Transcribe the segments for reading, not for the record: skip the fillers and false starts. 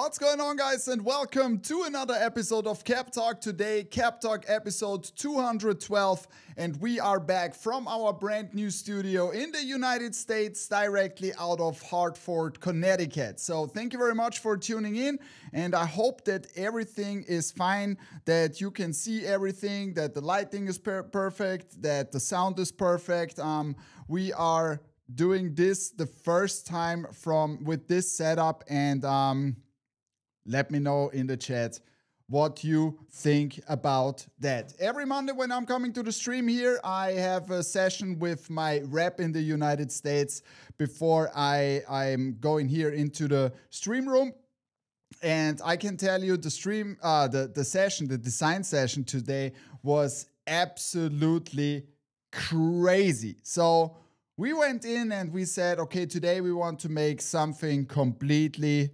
What's going on, guys, and welcome to another episode of Cap Talk. Today, Cap Talk episode 212, and we are back from our brand new studio in the United States, directly out of Hartford, Connecticut. So thank you very much for tuning in, and I hope that everything is fine, that you can see everything, that the lighting is perfect, that the sound is perfect. We are doing this the first time with this setup, and let me know in the chat what you think about that. Every Monday when I'm coming to the stream here, I have a session with my rep in the United States before I'm going here into the stream room. And I can tell you the stream, the design session today was absolutely crazy. So we went in and we said, okay, today we want to make something completely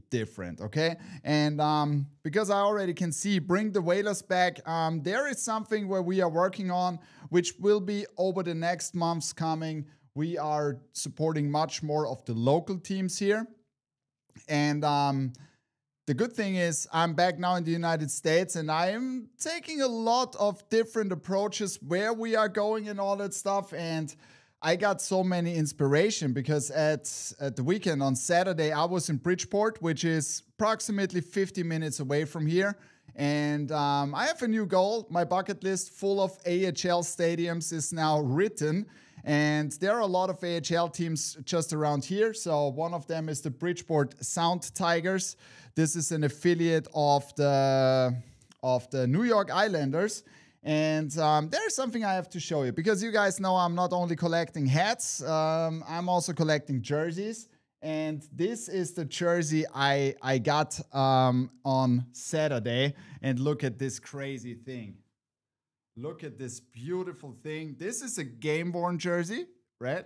different, okay? And because I already can see Bring the Whalers Back, there is something where we are working on, which will be over the next months coming. We are supporting much more of the local teams here. And the good thing is I'm back now in the United States, and I am taking a lot of different approaches where we are going and all that stuff. And I got so many inspiration because at the weekend on Saturday, I was in Bridgeport, which is approximately 50 minutes away from here. And I have a new goal. My bucket list full of AHL stadiums is now written. And there are a lot of AHL teams just around here. So one of them is the Bridgeport Sound Tigers. This is an affiliate of the New York Islanders. And there's something I have to show you, because you guys know I'm not only collecting hats, I'm also collecting jerseys. And this is the jersey I got on Saturday. And look at this crazy thing. Look at this beautiful thing. This is a game-worn jersey, right?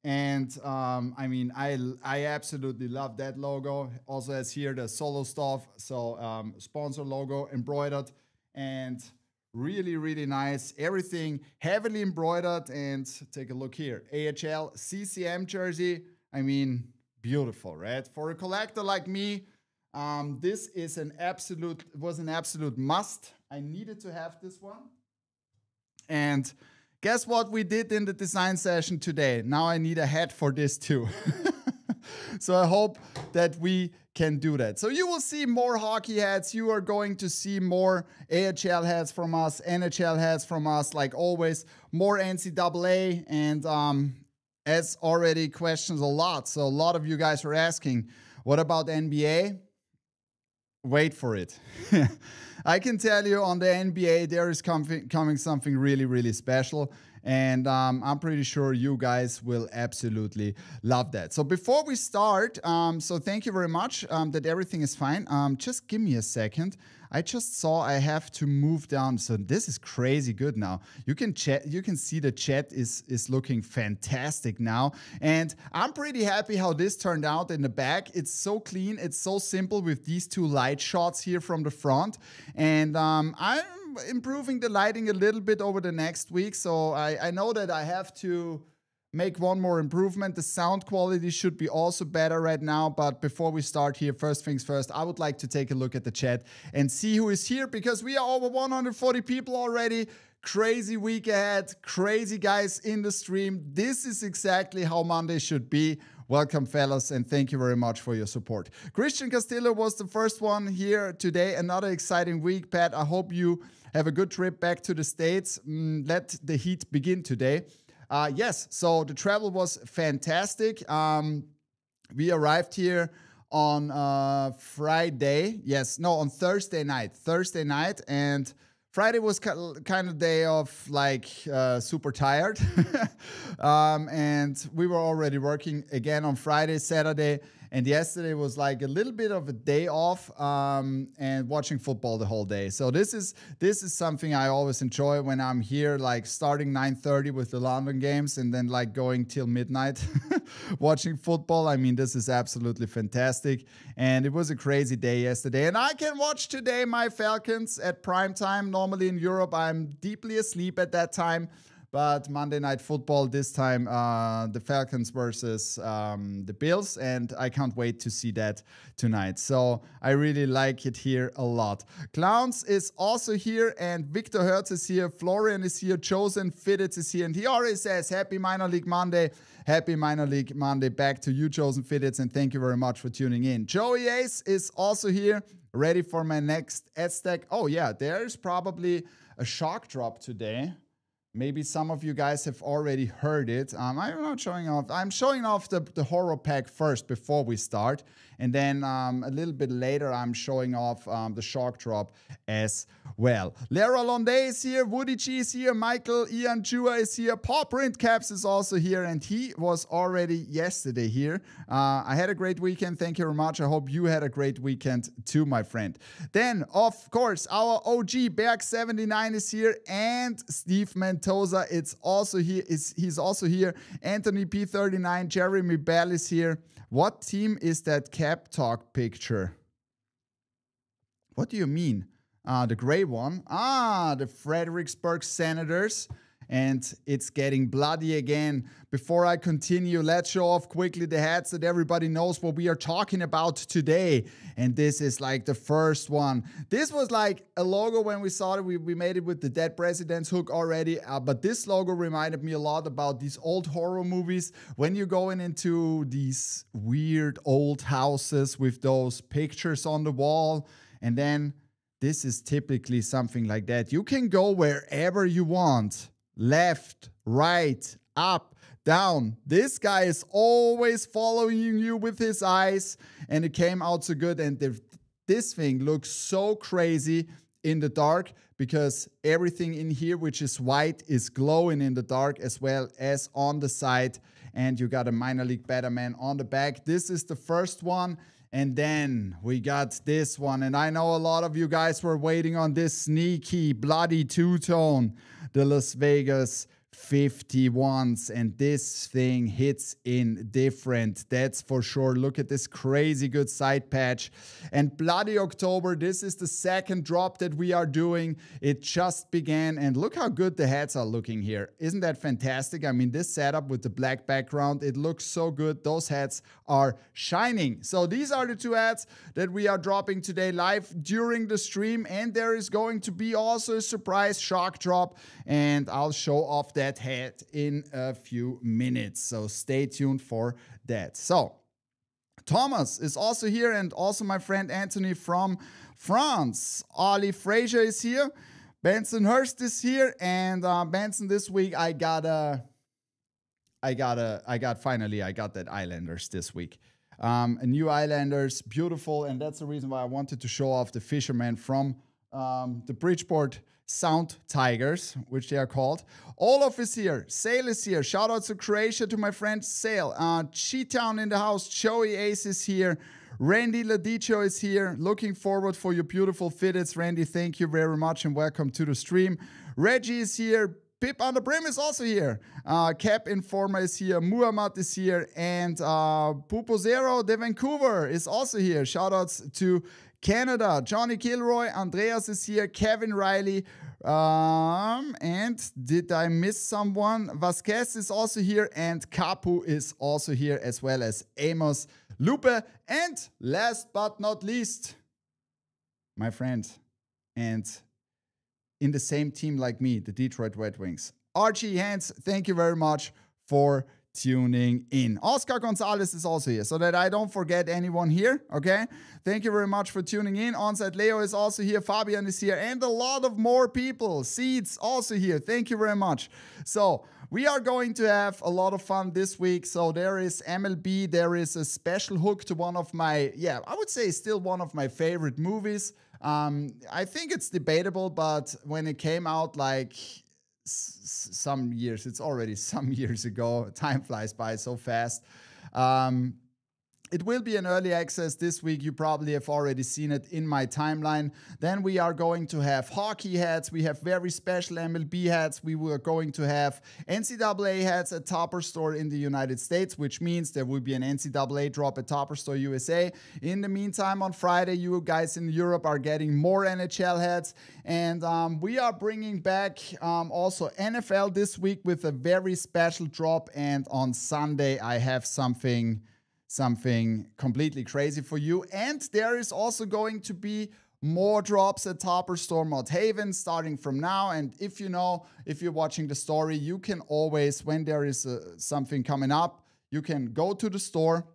And I mean, I absolutely love that logo. Also has here the Solo stuff, so sponsor logo embroidered, and really nice. Everything heavily embroidered. And take a look here, AHL CCM jersey. I mean, beautiful, right? For a collector like me, this is an absolute must. I needed to have this one. And guess what we did in the design session today? Now I need a hat for this too. So I hope that we can do that. So you will see more hockey hats. You are going to see more AHL hats from us, NHL hats from us, like always, more NCAA. And as already questions a lot. So a lot of you guys were asking, what about NBA? Wait for it. I can tell you on the NBA, there is coming something really special. And I'm pretty sure you guys will absolutely love that. So before we start, so thank you very much that everything is fine. Just give me a second. I just saw I have to move down. So this is crazy good now. You can see the chat is looking fantastic now. And I'm pretty happy how this turned out in the back. It's so clean. It's so simple with these two light shots here from the front. And I'm improving the lighting a little bit over the next week. So I know that I have to make one more improvement. The sound quality should be also better right now. But before we start here, first things first, I would like to take a look at the chat and see who is here, because we are over 140 people already. Crazy week ahead, crazy guys in the stream. This is exactly how Monday should be. Welcome, fellas, and thank you very much for your support. Christian Castillo was the first one here today. Another exciting week, Pat. I hope you have a good trip back to the States. Let the heat begin today. Yes, so the travel was fantastic. We arrived here on Friday. Yes, no, on Thursday night. And Friday was kind of day of like super tired. And we were already working again on Friday, Saturday. And yesterday was like a little bit of a day off and watching football the whole day. So this is something I always enjoy when I'm here, like starting 9:30 with the London games and then like going till midnight watching football. I mean, this is absolutely fantastic. And it was a crazy day yesterday. And I can watch today my Falcons at prime time. Normally in Europe, I'm deeply asleep at that time. but Monday Night Football this time, the Falcons versus the Bills, and I can't wait to see that tonight. So I really like it here a lot. Clowns is also here, and Victor Hertz is here, Florian is here, Chosen Fitteds is here, and he already says, Happy Minor League Monday. Happy Minor League Monday back to you, Chosen Fitteds, and thank you very much for tuning in. Joey Ace is also here, ready for my next ad stack. Oh yeah, there's probably a shock drop today. Maybe some of you guys have already heard it. I'm not showing off. I'm showing off the horror pack first before we start. And then a little bit later, I'm showing off the shock drop as well. Lara Londe is here. Woody G is here. Michael Ian Chua is here. Paw Print Caps is also here. And he was already yesterday here. I had a great weekend. Thank you very much. I hope you had a great weekend too, my friend. Then, of course, our OG Berg79 is here. And Steve Mentosa, it's also here. He's also here. Anthony P39, Jeremy Bell is here. What team is that Cap Talk picture? What do you mean? The gray one. The Fredericksburg Senators. And it's getting bloody again. Before I continue, let's show off quickly the hats that everybody knows what we are talking about today. And this is like the first one. This was like a logo when we saw it. We made it with the Dead President's hook already. But this logo reminded me a lot about these old horror movies. When you're going into these weird old houses with those pictures on the wall. And then this is typically something like that. You can go wherever you want. Left, right, up, down. This guy is always following you with his eyes, and it came out so good. And this thing looks so crazy in the dark because everything in here, which is white, is glowing in the dark as well as on the side. And you got a Minor League Batman on the back. This is the first one. And then we got this one. And I know a lot of you guys were waiting on this sneaky, bloody two-tone. The Las Vegas 51s, and this thing hits in different, that's for sure. Look at this crazy good side patch. And Bloody October, this is the second drop that we are doing. It just began, and look how good the hats are looking here. Isn't that fantastic? I mean, this setup with the black background, it looks so good. Those hats are shining. So these are the two hats that we are dropping today live during the stream, and there is going to be also a surprise shock drop, and I'll show off that hat in a few minutes, so stay tuned for that. So Thomas is also here, and also my friend Anthony from France. Ali Frazier is here. Benson Hurst is here, and Benson, this week I got that Islanders this week. A new Islanders, beautiful, and that's the reason why I wanted to show off the Fisherman from the Bridgeport Sound Tigers, which they are called. Olaf is here. Sale is here. Shout out to Croatia, to my friend Sale. Cheetown in the house. Joey Ace is here. Randy Ladicho is here. Looking forward for your beautiful fitteds. Randy, thank you very much and welcome to the stream. Reggie is here. Pip on the Brim is also here. Cap Informer is here. Muhammad is here. And Pupozero de Vancouver is also here. Shout outs to Canada. Johnny Kilroy, Andreas is here, Kevin Riley, and did I miss someone? Vasquez is also here, and Kapu is also here, as well as Amos Lupe, and last but not least, my friend, and in the same team like me, the Detroit Red Wings, Archie Hans. Thank you very much for tuning in. Oscar Gonzalez is also here, so that I don't forget anyone here, okay? Thank you very much for tuning in. Onsite Leo is also here, Fabian is here, and a lot of more people. Seeds also here. Thank you very much. So we are going to have a lot of fun this week. So there is MLB, there is a special hook to one of my, I would say still one of my favorite movies. I think it's debatable, but when it came out like some years, it's already some years ago, time flies by so fast. It will be an early access this week. You probably have already seen it in my timeline. Then we are going to have hockey hats. We have very special MLB hats. We were going to have NCAA hats at Topper Store in the United States, which means there will be an NCAA drop at Topper Store USA. In the meantime, on Friday, you guys in Europe are getting more NHL hats. And we are bringing back also NFL this week with a very special drop. And on Sunday, I have something completely crazy for you. And there is also going to be more drops at Topper Store Mott Haven starting from now. And if you're watching the story, you can always, when there is something coming up, you can go to the store.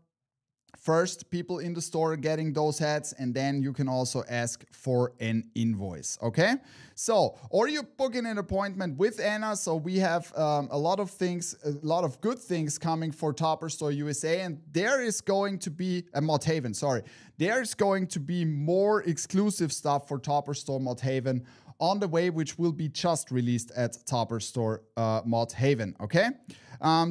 First, people in the store getting those hats, and then you can also ask for an invoice, okay? So, or you book an appointment with Anna. So we have a lot of good things coming for Topper Store USA, and there is going to be Mott Haven. Sorry, there's going to be more exclusive stuff for Topper Store Mott Haven on the way, which will be just released at Topper Store Mott Haven, okay?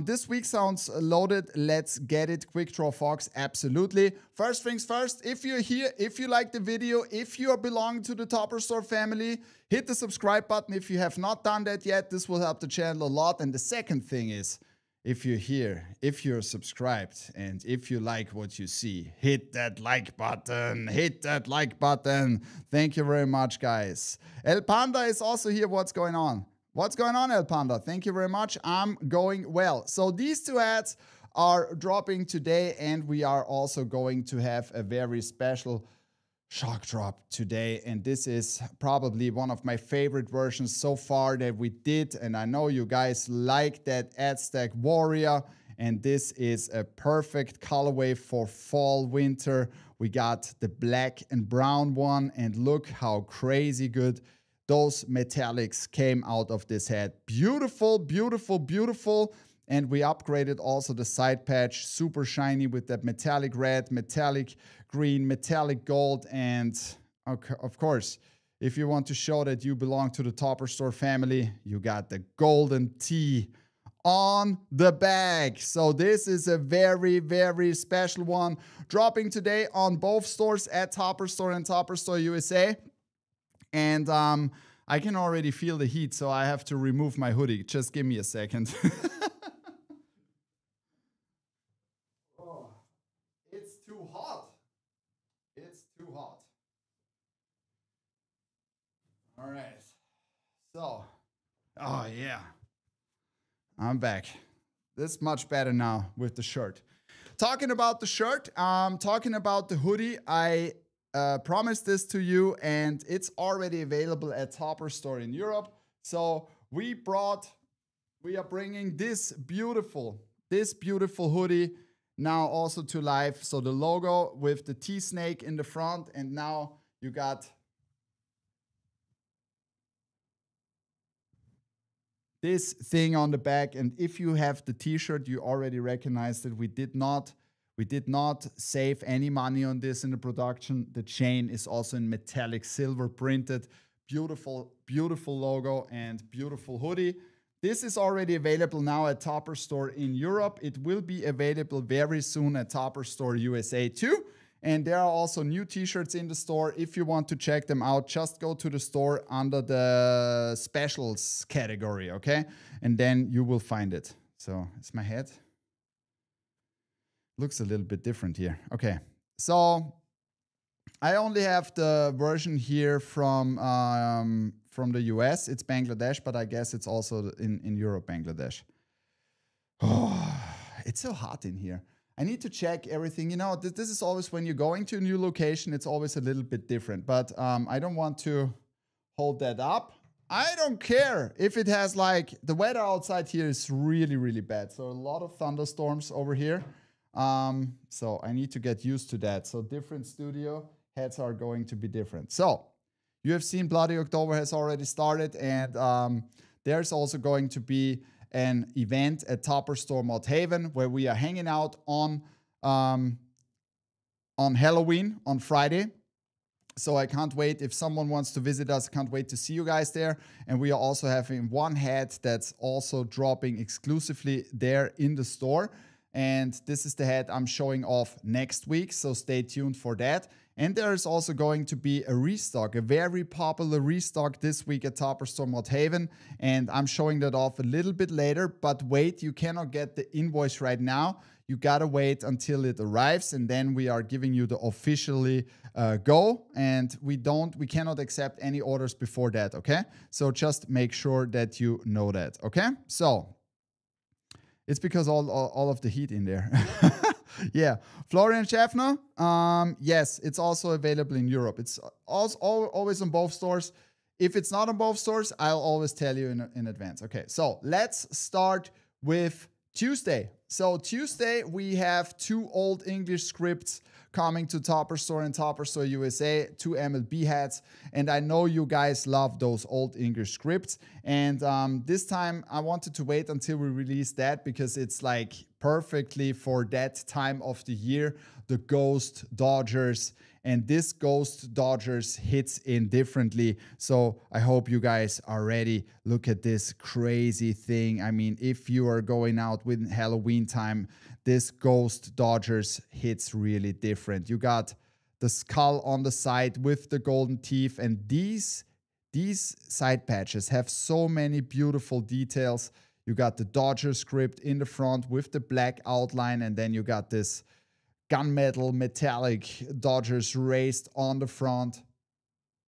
This week sounds loaded. Let's get it. Quick Draw Fox, absolutely. First things first, if you're here, if you like the video, if you belong to the Topper Store family, hit the subscribe button. If you have not done that yet, this will help the channel a lot. And the second thing is, if you're here, if you're subscribed, and if you like what you see, hit that like button. Hit that like button. Thank you very much, guys. El Panda is also here. What's going on? What's going on, El Panda? Thank you very much. I'm going well. So these two ads are dropping today, and we are also going to have a very special shock drop today. And this is probably one of my favorite versions so far that we did. And I know you guys like that Aztec Warrior. And this is a perfect colorway for fall, winter. We got the black and brown one. And look how crazy good those metallics came out of this hat. Beautiful, beautiful, beautiful. And we upgraded also the side patch, super shiny with that metallic red, metallic green, metallic gold. And of course, if you want to show that you belong to the Topper Store family, you got the golden T on the bag. So this is a very, very special one, dropping today on both stores at Topper Store and Topper Store USA. And I can already feel the heat, so I have to remove my hoodie. Just give me a second. It's too hot. It's too hot. All right. So, oh yeah. I'm back. This is much better now with the shirt. Talking about the shirt, talking about the hoodie, I promised this to you, and it's already available at Topper Store in Europe. So we are bringing this beautiful hoodie now also to life. So the logo with the T-snake in the front, and now you got this thing on the back. And if you have the t-shirt, you already recognize that we did not save any money on this in the production. The chain is also in metallic silver printed. Beautiful, beautiful logo and beautiful hoodie. This is already available now at Topper Store in Europe. It will be available very soon at Topper Store USA too. And there are also new t-shirts in the store. If you want to check them out, just go to the store under the specials category, okay? And then you will find it. So, it's my head. Looks a little bit different here. Okay, so I only have the version here from the US. It's Bangladesh, but I guess it's also in Europe, Bangladesh. Oh, it's so hot in here. I need to check everything. You know, this is always when you're going to a new location, it's always a little bit different. But I don't want to hold that up. I don't care if it has like, the weather outside here is really, really bad. So a lot of thunderstorms over here. So I need to get used to that. So different studio hats are going to be different. So you have seen Bloody October has already started, and there's also going to be an event at Topper Store Mott Haven where we are hanging out on Halloween on Friday. So I can't wait. If someone wants to visit us, I can't wait to see you guys there. And we are also having one hat that's also dropping exclusively there in the store. And this is the hat I'm showing off next week, so stay tuned for that. And there is also going to be a restock, a very popular restock this week at Topper Store Mothaven. And I'm showing that off a little bit later, but wait, you cannot get the invoice right now. You gotta wait until it arrives, and then we are giving you the officially go, and we cannot accept any orders before that, okay? So just make sure that you know that, okay? So it's because all of the heat in there. Yeah, Florian Schaffner, yes, it's also available in Europe. It's also always on both stores. If it's not on both stores, I'll always tell you in advance. Okay, so let's start with Tuesday. So Tuesday, we have 2 Old English scripts coming to Topper Store and Topper Store USA, 2 MLB hats. And I know you guys love those Old English scripts. And this time I wanted to wait until we release that because it's like perfectly for that time of the year, the Ghost Dodgers. And this Ghost Dodgers hits in differently. So I hope you guys are ready. Look at this crazy thing. I mean, if you are going out with Halloween time, this Ghost Dodgers hits really different. You got the skull on the side with the golden teeth, and these side patches have so many beautiful details. You got the Dodger script in the front with the black outline, and then you got this gunmetal metallic Dodgers raised on the front.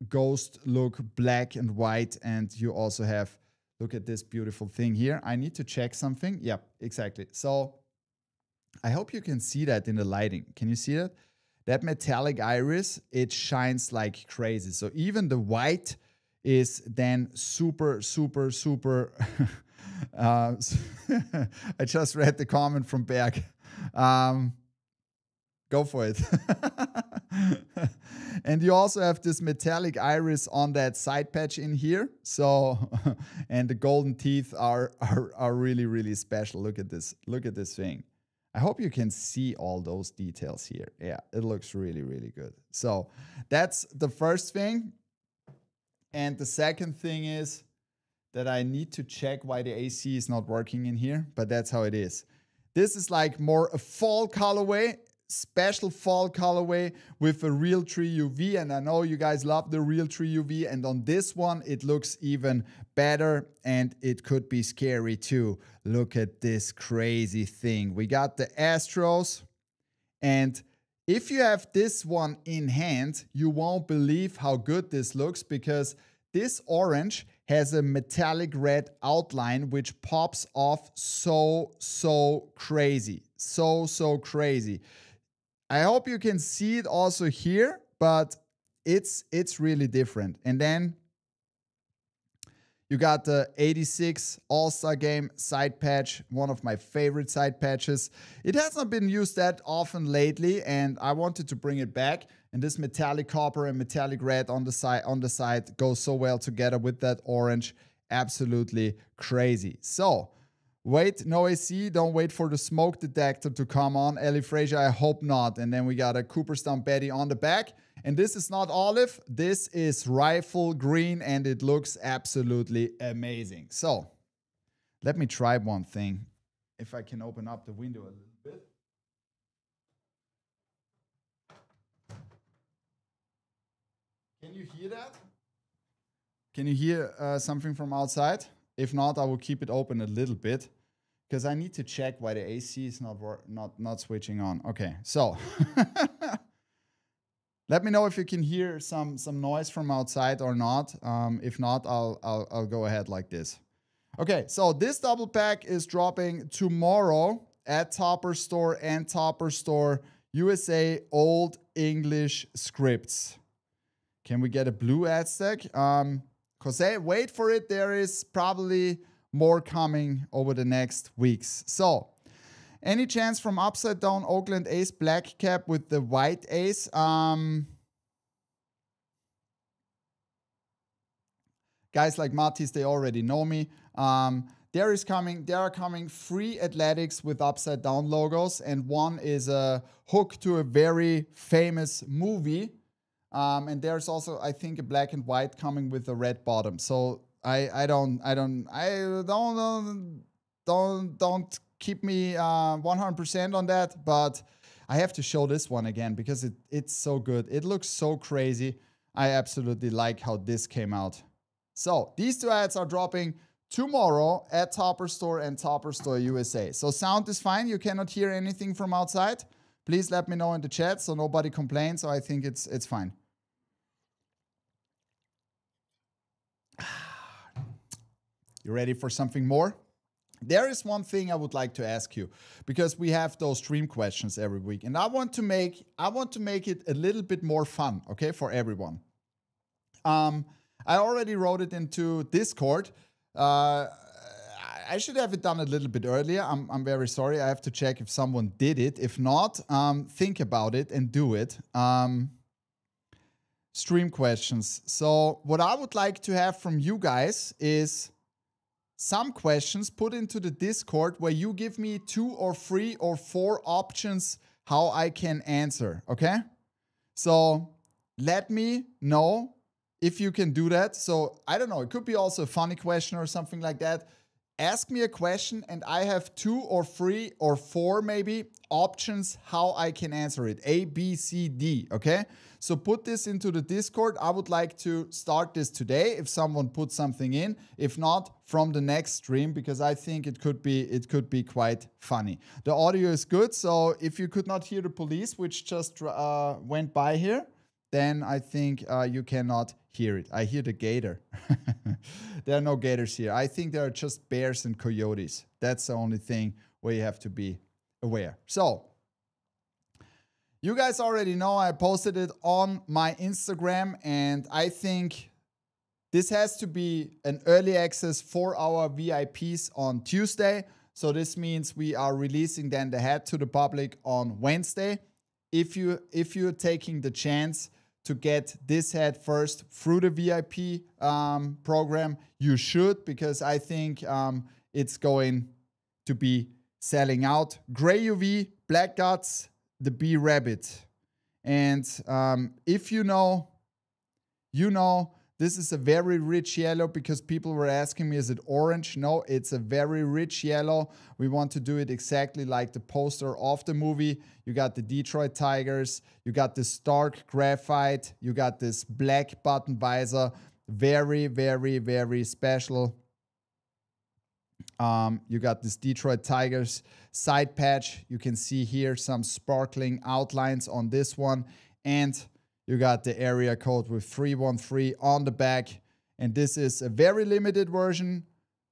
Ghost look black and white, and you also have, look at this beautiful thing here. I need to check something. Yep, exactly. So I hope you can see that in the lighting. Can you see that? That metallic iris, it shines like crazy. So even the white is then super, super, super. I just read the comment from Berg. Go for it. And you also have this metallic iris on that side patch in here. So, and the golden teeth are really, really special. Look at this. Look at this thing. I hope you can see all those details here. Yeah, it looks really, really good. So that's the first thing. And the second thing is that I need to check why the AC is not working in here, but that's how it is. This is like more a fall colorway, special fall colorway with a Realtree UV, and I know you guys love the Realtree UV, and on this one it looks even better, and it could be scary too. Look at this crazy thing. We got the Astros, and if you have this one in hand, you won't believe how good this looks, because this orange has a metallic red outline which pops off so crazy. So crazy. I hope you can see it also here, but it's really different. And then you got the 86 All-Star Game side patch, one of my favorite side patches. It has not been used that often lately, and I wanted to bring it back. And this metallic copper and metallic red on the side goes so well together with that orange. Absolutely crazy. So wait, no AC, don't wait for the smoke detector to come on. Ellie Frazier, I hope not. And then we got a Cooperstown Betty on the back. And this is not olive, this is rifle green, and it looks absolutely amazing. So let me try one thing. If I can open up the window a little bit. Can you hear that? Can you hear something from outside? If not, I will keep it open a little bit because I need to check why the AC is not switching on. Okay, so let me know if you can hear some noise from outside or not. If not, I'll go ahead like this. Okay, so this double pack is dropping tomorrow at Topper Store and Topper Store USA Old English Scripts. Can we get a blue Aztec? Jose, wait for it. There is probably more coming over the next weeks. So, any chance from upside down Oakland Ace black cap with the white ace? Guys like Matis, they already know me. There are coming 3 athletics with upside down logos, and one is a hook to a very famous movie. And there's also, I think, a black and white coming with a red bottom. So I don't keep me 100% on that, but I have to show this one again because it's so good. It looks so crazy. I absolutely like how this came out. So these two ads are dropping tomorrow at Topper Store and Topper Store USA. So sound is fine. You cannot hear anything from outside. Please let me know in the chat so nobody complains. So I think it's fine. You ready for something more? There is one thing I would like to ask you, because we have those stream questions every week, and I want to make it a little bit more fun, okay, for everyone. I already wrote it into Discord. I should have it done a little bit earlier. I'm very sorry. I have to check if someone did it. If not, think about it and do it. Stream questions. So what I would like to have from you guys is some questions put into the Discord where you give me 2 or 3 or 4 options how I can answer, okay? So let me know if you can do that. So I don't know, it could be also a funny question or something like that. Ask me a question and I have 2 or 3 or 4 maybe options how I can answer it. A, B, C, D, okay? So put this into the Discord. I would like to start this today if someone puts something in. If not, from the next stream, because I think it could be quite funny. The audio is good, so if you could not hear the police, which just went by here, then I think you cannot hear it. I hear the gator. There are no gators here. I think there are just bears and coyotes. That's the only thing where you have to be aware. So, you guys already know I posted it on my Instagram, and I think this has to be an early access for our VIPs on Tuesday. So this means we are releasing then the hat to the public on Wednesday. If you're taking the chance to get this hat first through the VIP program, you should, because I think it's going to be selling out. Gray UV, black guts, the bee rabbit. And if you know, this is a very rich yellow, because people were asking me, is it orange? No, it's a very rich yellow. We want to do it exactly like the poster of the movie. You got the Detroit Tigers, you got this dark graphite, you got this black button visor. Very, very, very special. You got this Detroit Tigers side patch. You can see here some sparkling outlines on this one. And you got the area code with 313 on the back. And this is a very limited version.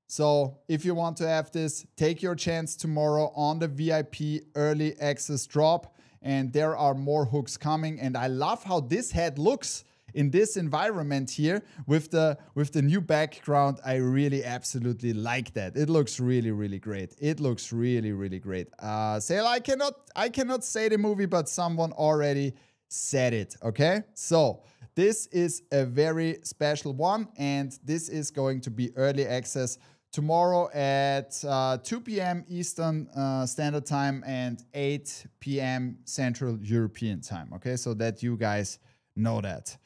So if you want to have this, take your chance tomorrow on the VIP early access drop. And there are more hooks coming. And I love how this hat looks in this environment here with the new background. I really absolutely like that. It looks really, really great. It looks really, really great. Sale, I cannot say the movie, but someone already said it, okay? So this is a very special one, and this is going to be early access tomorrow at 2 p.m. Eastern Standard Time and 8 p.m. Central European Time, okay? So that you guys know that.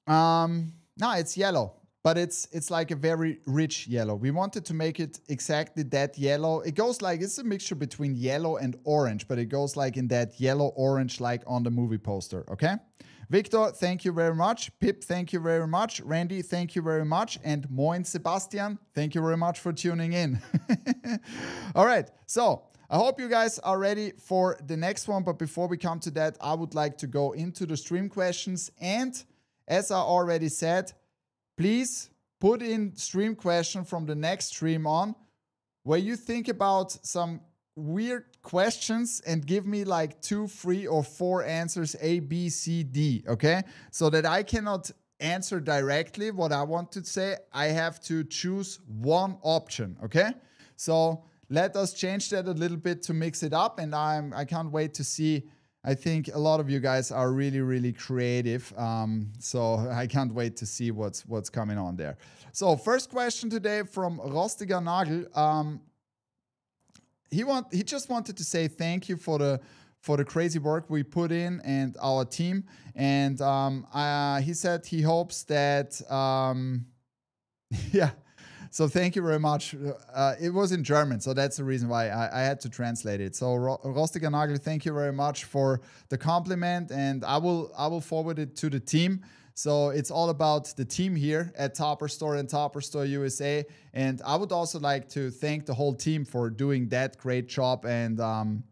No, it's yellow, but it's like a very rich yellow. We wanted to make it exactly that yellow. It goes like, it's a mixture between yellow and orange, but it goes like in that yellow-orange like on the movie poster, okay? Victor, thank you very much. Pip, thank you very much. Randy, thank you very much. And Moin Sebastian, thank you very much for tuning in. All right, so I hope you guys are ready for the next one, but before we come to that, I would like to go into the stream questions. And as I already said, please put in stream question from the next stream on where you think about some weird questions and give me like 2, 3, or 4 answers, A, B, C, D, okay? So that I cannot answer directly what I want to say. I have to choose one option, okay? So let us change that a little bit to mix it up, and I can't wait to see. I think a lot of you guys are really, really creative, so I can't wait to see what's coming on there. So first question today from Rostiger Nagel. He just wanted to say thank you for the crazy work we put in and our team, and he said he hopes that yeah. So thank you very much. It was in German, so that's the reason why I had to translate it. So Rostiger Nagel, thank you very much for the compliment, and I will forward it to the team. So it's all about the team here at Topper Store and Topper Store USA. And I would also like to thank the whole team for doing that great job and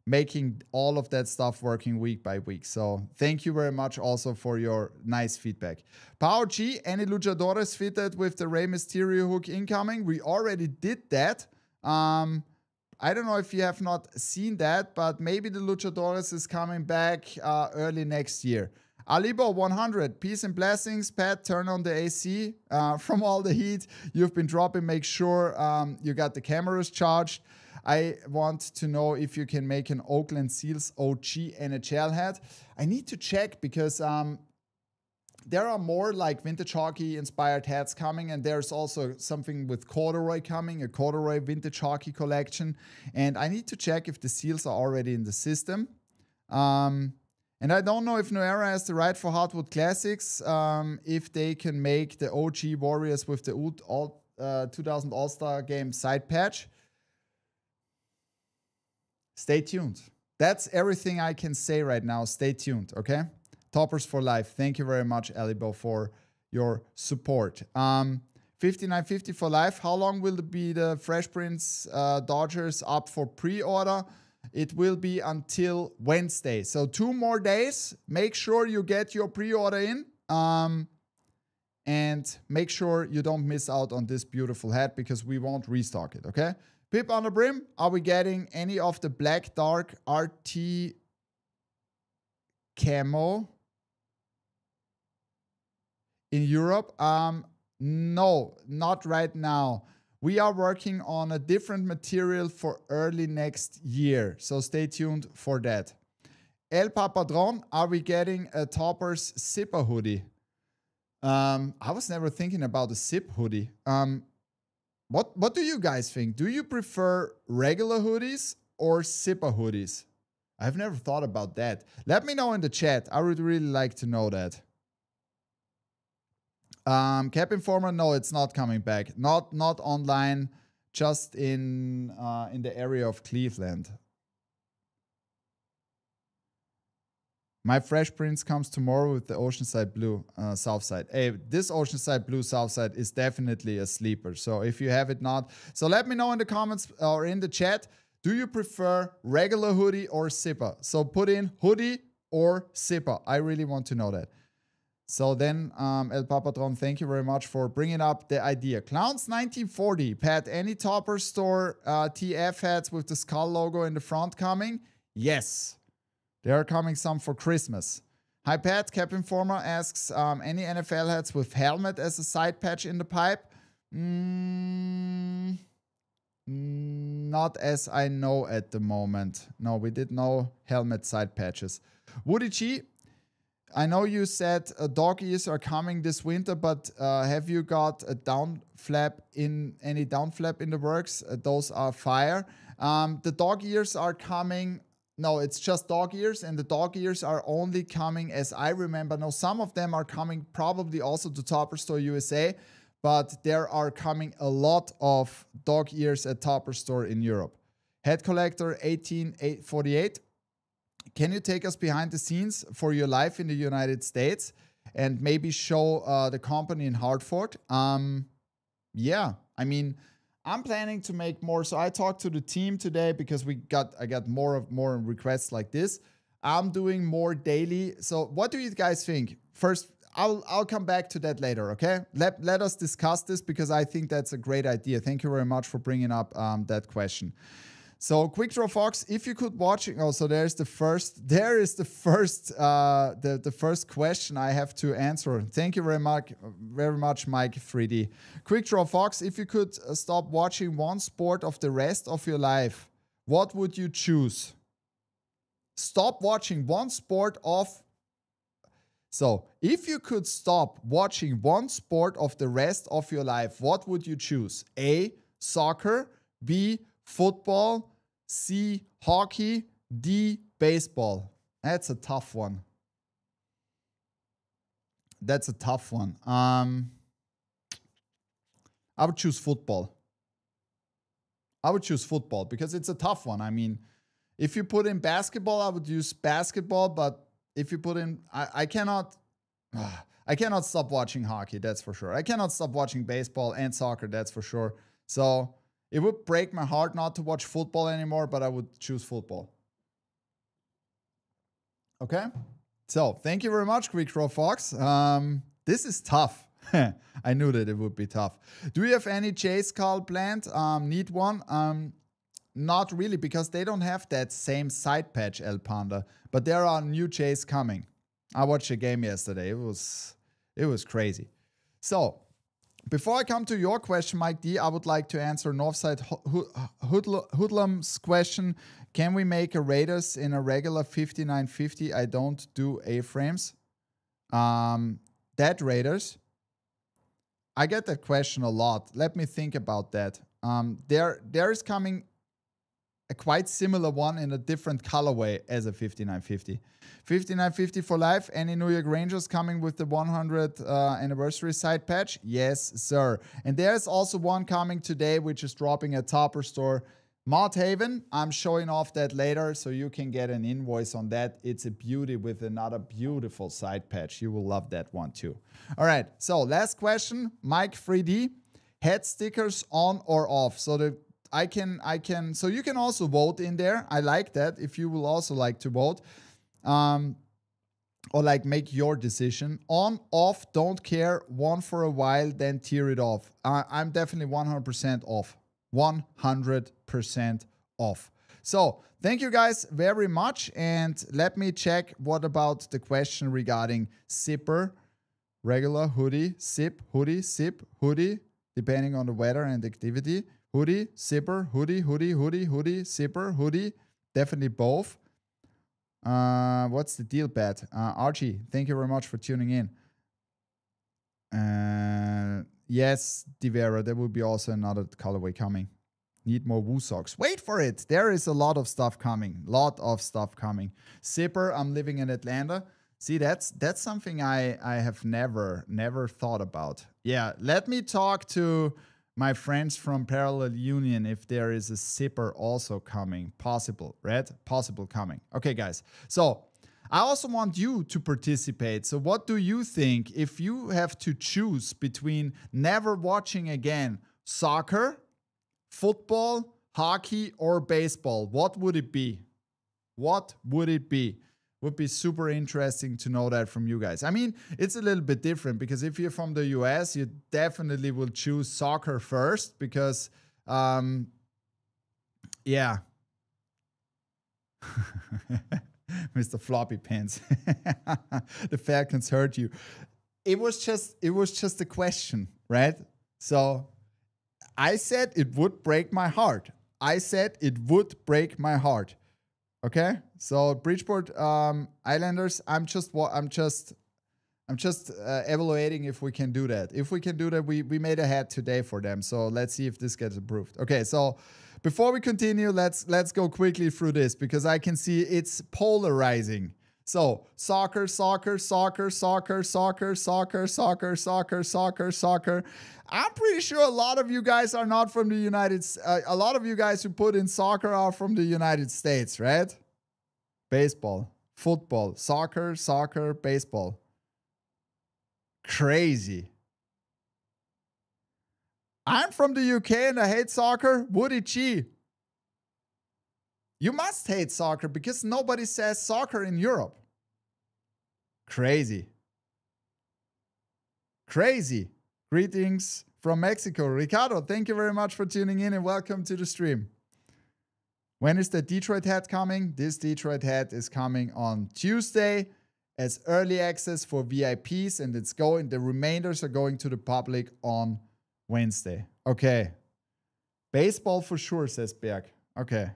making all of that stuff working week by week. So thank you very much also for your nice feedback. Power G, any luchadores fitted with the Rey Mysterio hook incoming? We already did that. I don't know if you have not seen that, but maybe the luchadores is coming back early next year. Alibo 100, peace and blessings. Pat, turn on the AC from all the heat you've been dropping. Make sure you got the cameras charged. I want to know if you can make an Oakland Seals OG NHL hat. I need to check because there are more like vintage hockey inspired hats coming, and there's also something with corduroy coming, a corduroy vintage hockey collection. And I need to check if the Seals are already in the system. And I don't know if New Era has the right for Hardwood Classics, if they can make the OG Warriors with the 2000 All-Star Game side patch. Stay tuned. That's everything I can say right now. Stay tuned, okay? Toppers for life. Thank you very much, Alibo, for your support. 5950 for life. How long will it be the Fresh Prince Dodgers up for pre-order? It will be until Wednesday. So 2 more days. Make sure you get your pre-order in. And make sure you don't miss out on this beautiful hat because we won't restock it, okay? Pip on the brim, are we getting any of the Black Dark RT camo in Europe? No, not right now. We are working on a different material for early next year, so stay tuned for that. El Papadron, are we getting a Toppers zipper hoodie? I was never thinking about a zip hoodie. What do you guys think? Do you prefer regular hoodies or zipper hoodies? I've never thought about that. Let me know in the chat. I would really like to know that. Cap Informer, no, it's not coming back. Not online, just in the area of Cleveland. My Fresh Prince comes tomorrow with the Oceanside Blue Southside. Hey, this Oceanside Blue Southside is definitely a sleeper. So if you have it not, so let me know in the comments or in the chat. Do you prefer regular hoodie or zipper? So put in hoodie or zipper. I really want to know that. So then, El Papadron, thank you very much for bringing up the idea. Clowns 1940. Pat, any Topper Store TF hats with the skull logo in the front coming? Yes. There are coming some for Christmas. Hi Pat, Cap Informer asks, any NFL hats with helmet as a side patch in the pipe? Not as I know at the moment. No, we did no helmet side patches. Woody G, I know you said dog ears are coming this winter, but have you got a down flap in the works? Those are fire. The dog ears are coming. No, it's just dog ears, and the dog ears are only coming, as I remember. No, some of them are coming probably also to Topper Store USA, but there are coming a lot of dog ears at Topper Store in Europe. Head Collector 1848. Can you take us behind the scenes for your life in the United States and maybe show the company in Hartford? Yeah, I mean, I'm planning to make more. So I talked to the team today because I got more requests like this. I'm doing more daily. So what do you guys think? First, I'll come back to that later, okay? Let us discuss this because I think that's a great idea. Thank you very much for bringing up that question. So Quick Draw Fox, if you could watch, oh, so there is the first question I have to answer. Thank you very much, Mike 3D. Quick Draw Fox, if you could stop watching one sport of the rest of your life, what would you choose? Stop watching one sport of. So if you could stop watching one sport of the rest of your life, what would you choose? A, soccer, B, football, C, hockey, D, baseball. That's a tough one. I would choose football. I would choose football because it's a tough one. I mean, if you put in basketball, I would use basketball. But if you put in, I cannot stop watching hockey, that's for sure. I cannot stop watching baseball and soccer, that's for sure. So it would break my heart not to watch football anymore, but I would choose football. Okay? So thank you very much, Quick Crow Fox. This is tough. I knew that it would be tough. Do you have any chase call planned? Need one? Not really, because they don't have that same side patch, El Panda. But there are new chase coming. I watched a game yesterday. It was crazy. So, before I come to your question, Mike D, I would like to answer Northside Hoodlum's question. Can we make a Raiders in a regular 5950? I don't do A-frames. Dead Raiders. I get that question a lot. Let me think about that. There is coming a quite similar one in a different colorway as a 5950. 5950 for life. Any New York Rangers coming with the 100th anniversary side patch? Yes, sir. And there's also one coming today, which is dropping at Topper Store. Mott Haven, I'm showing off that later, so you can get an invoice on that. It's a beauty with another beautiful side patch. You will love that one too. All right, so last question, Mike 3D. Head stickers on or off? So so you can also vote in there. I like that if you will also like to vote. Or like make your decision. On, off, don't care, one for a while, then tear it off. I'm definitely 100% off. 100% off. So thank you guys very much. And let me check what about the question regarding zipper, regular, hoodie, zip, hoodie, depending on the weather and activity. Hoodie, zipper, hoodie, zipper, hoodie. Definitely both. What's the deal, Pat? Archie, thank you very much for tuning in. Yes, Divera, there will be also another colorway coming. Need more Woo socks. Wait for it. There is a lot of stuff coming. Zipper, I'm living in Atlanta. See, that's something I have never thought about. Yeah, let me talk to my friends from Parallel Union if there is a zipper also coming. Possible, right? Possible coming. Okay, guys. So I also want you to participate. So what do you think if you have to choose between never watching again soccer, football, hockey, or baseball? What would it be? What would it be? Would be super interesting to know that from you guys. I mean, it's a little bit different because if you're from the US, you definitely will choose soccer first because, yeah. Mr. Floppy Pants. The Falcons hurt you. It was just a question, right? So I said it would break my heart. Okay, so Bridgeport Islanders. I'm just evaluating if we can do that. If we can do that, we made a hat today for them. So let's see if this gets approved. Okay, so before we continue, let's go quickly through this because I can see it's polarizing. So soccer. I'm pretty sure a lot of you guys are not from the United States. A lot of you guys who put in soccer are from the United States, right? Baseball, football, soccer, baseball. Crazy. I'm from the UK and I hate soccer. Woody G. You must hate soccer because nobody says soccer in Europe. Crazy. Greetings from Mexico. Ricardo, thank you very much for tuning in and welcome to the stream. When is the Detroit hat coming? This Detroit hat is coming on Tuesday as early access for VIPs and the remainders are going to the public on Wednesday. Okay. Baseball for sure, says Berg. Okay.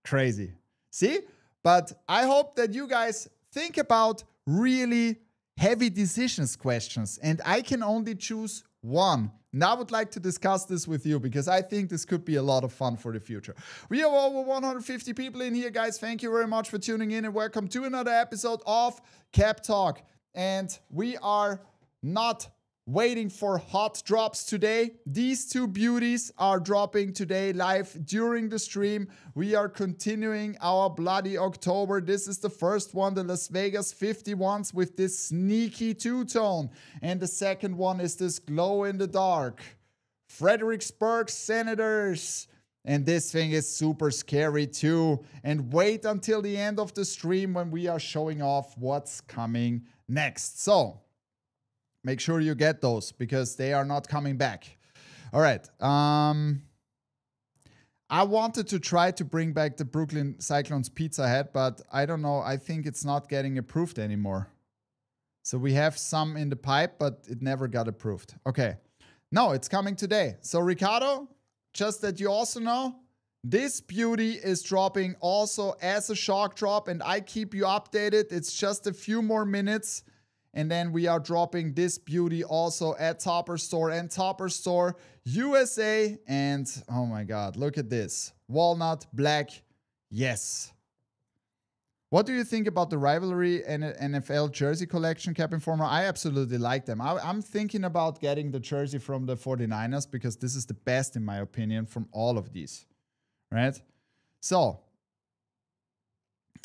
Crazy. See? But I hope that you guys think about really heavy decisions questions, and I can only choose one. And I would like to discuss this with you because I think this could be a lot of fun for the future. We have over 150 people in here, guys. Thank you very much for tuning in and welcome to another episode of Cap Talk. And we are not waiting for hot drops today. These two beauties are dropping today live during the stream. We are continuing our Bloody October. This is the first one, the Las Vegas 51s with this sneaky two-tone. And the second one is this glow in the dark Fredericksburg Senators. And this thing is super scary too. And wait until the end of the stream when we are showing off what's coming next. So make sure you get those because they are not coming back. All right. I wanted to try to bring back the Brooklyn Cyclones Pizza Hut, but I don't know. I think it's not getting approved anymore. So we have some in the pipe, but it never got approved. Okay. No, it's coming today. So Ricardo, just that you also know, this beauty is dropping also as a shock drop, and I keep you updated. It's just a few more minutes, and then we are dropping this beauty also at Topper Store and Topper Store USA. And oh my God, look at this. Walnut black. Yes. What do you think about the rivalry and NFL jersey collection, Cap Informer? I absolutely like them. I'm thinking about getting the jersey from the 49ers because this is the best, in my opinion, from all of these, right? So,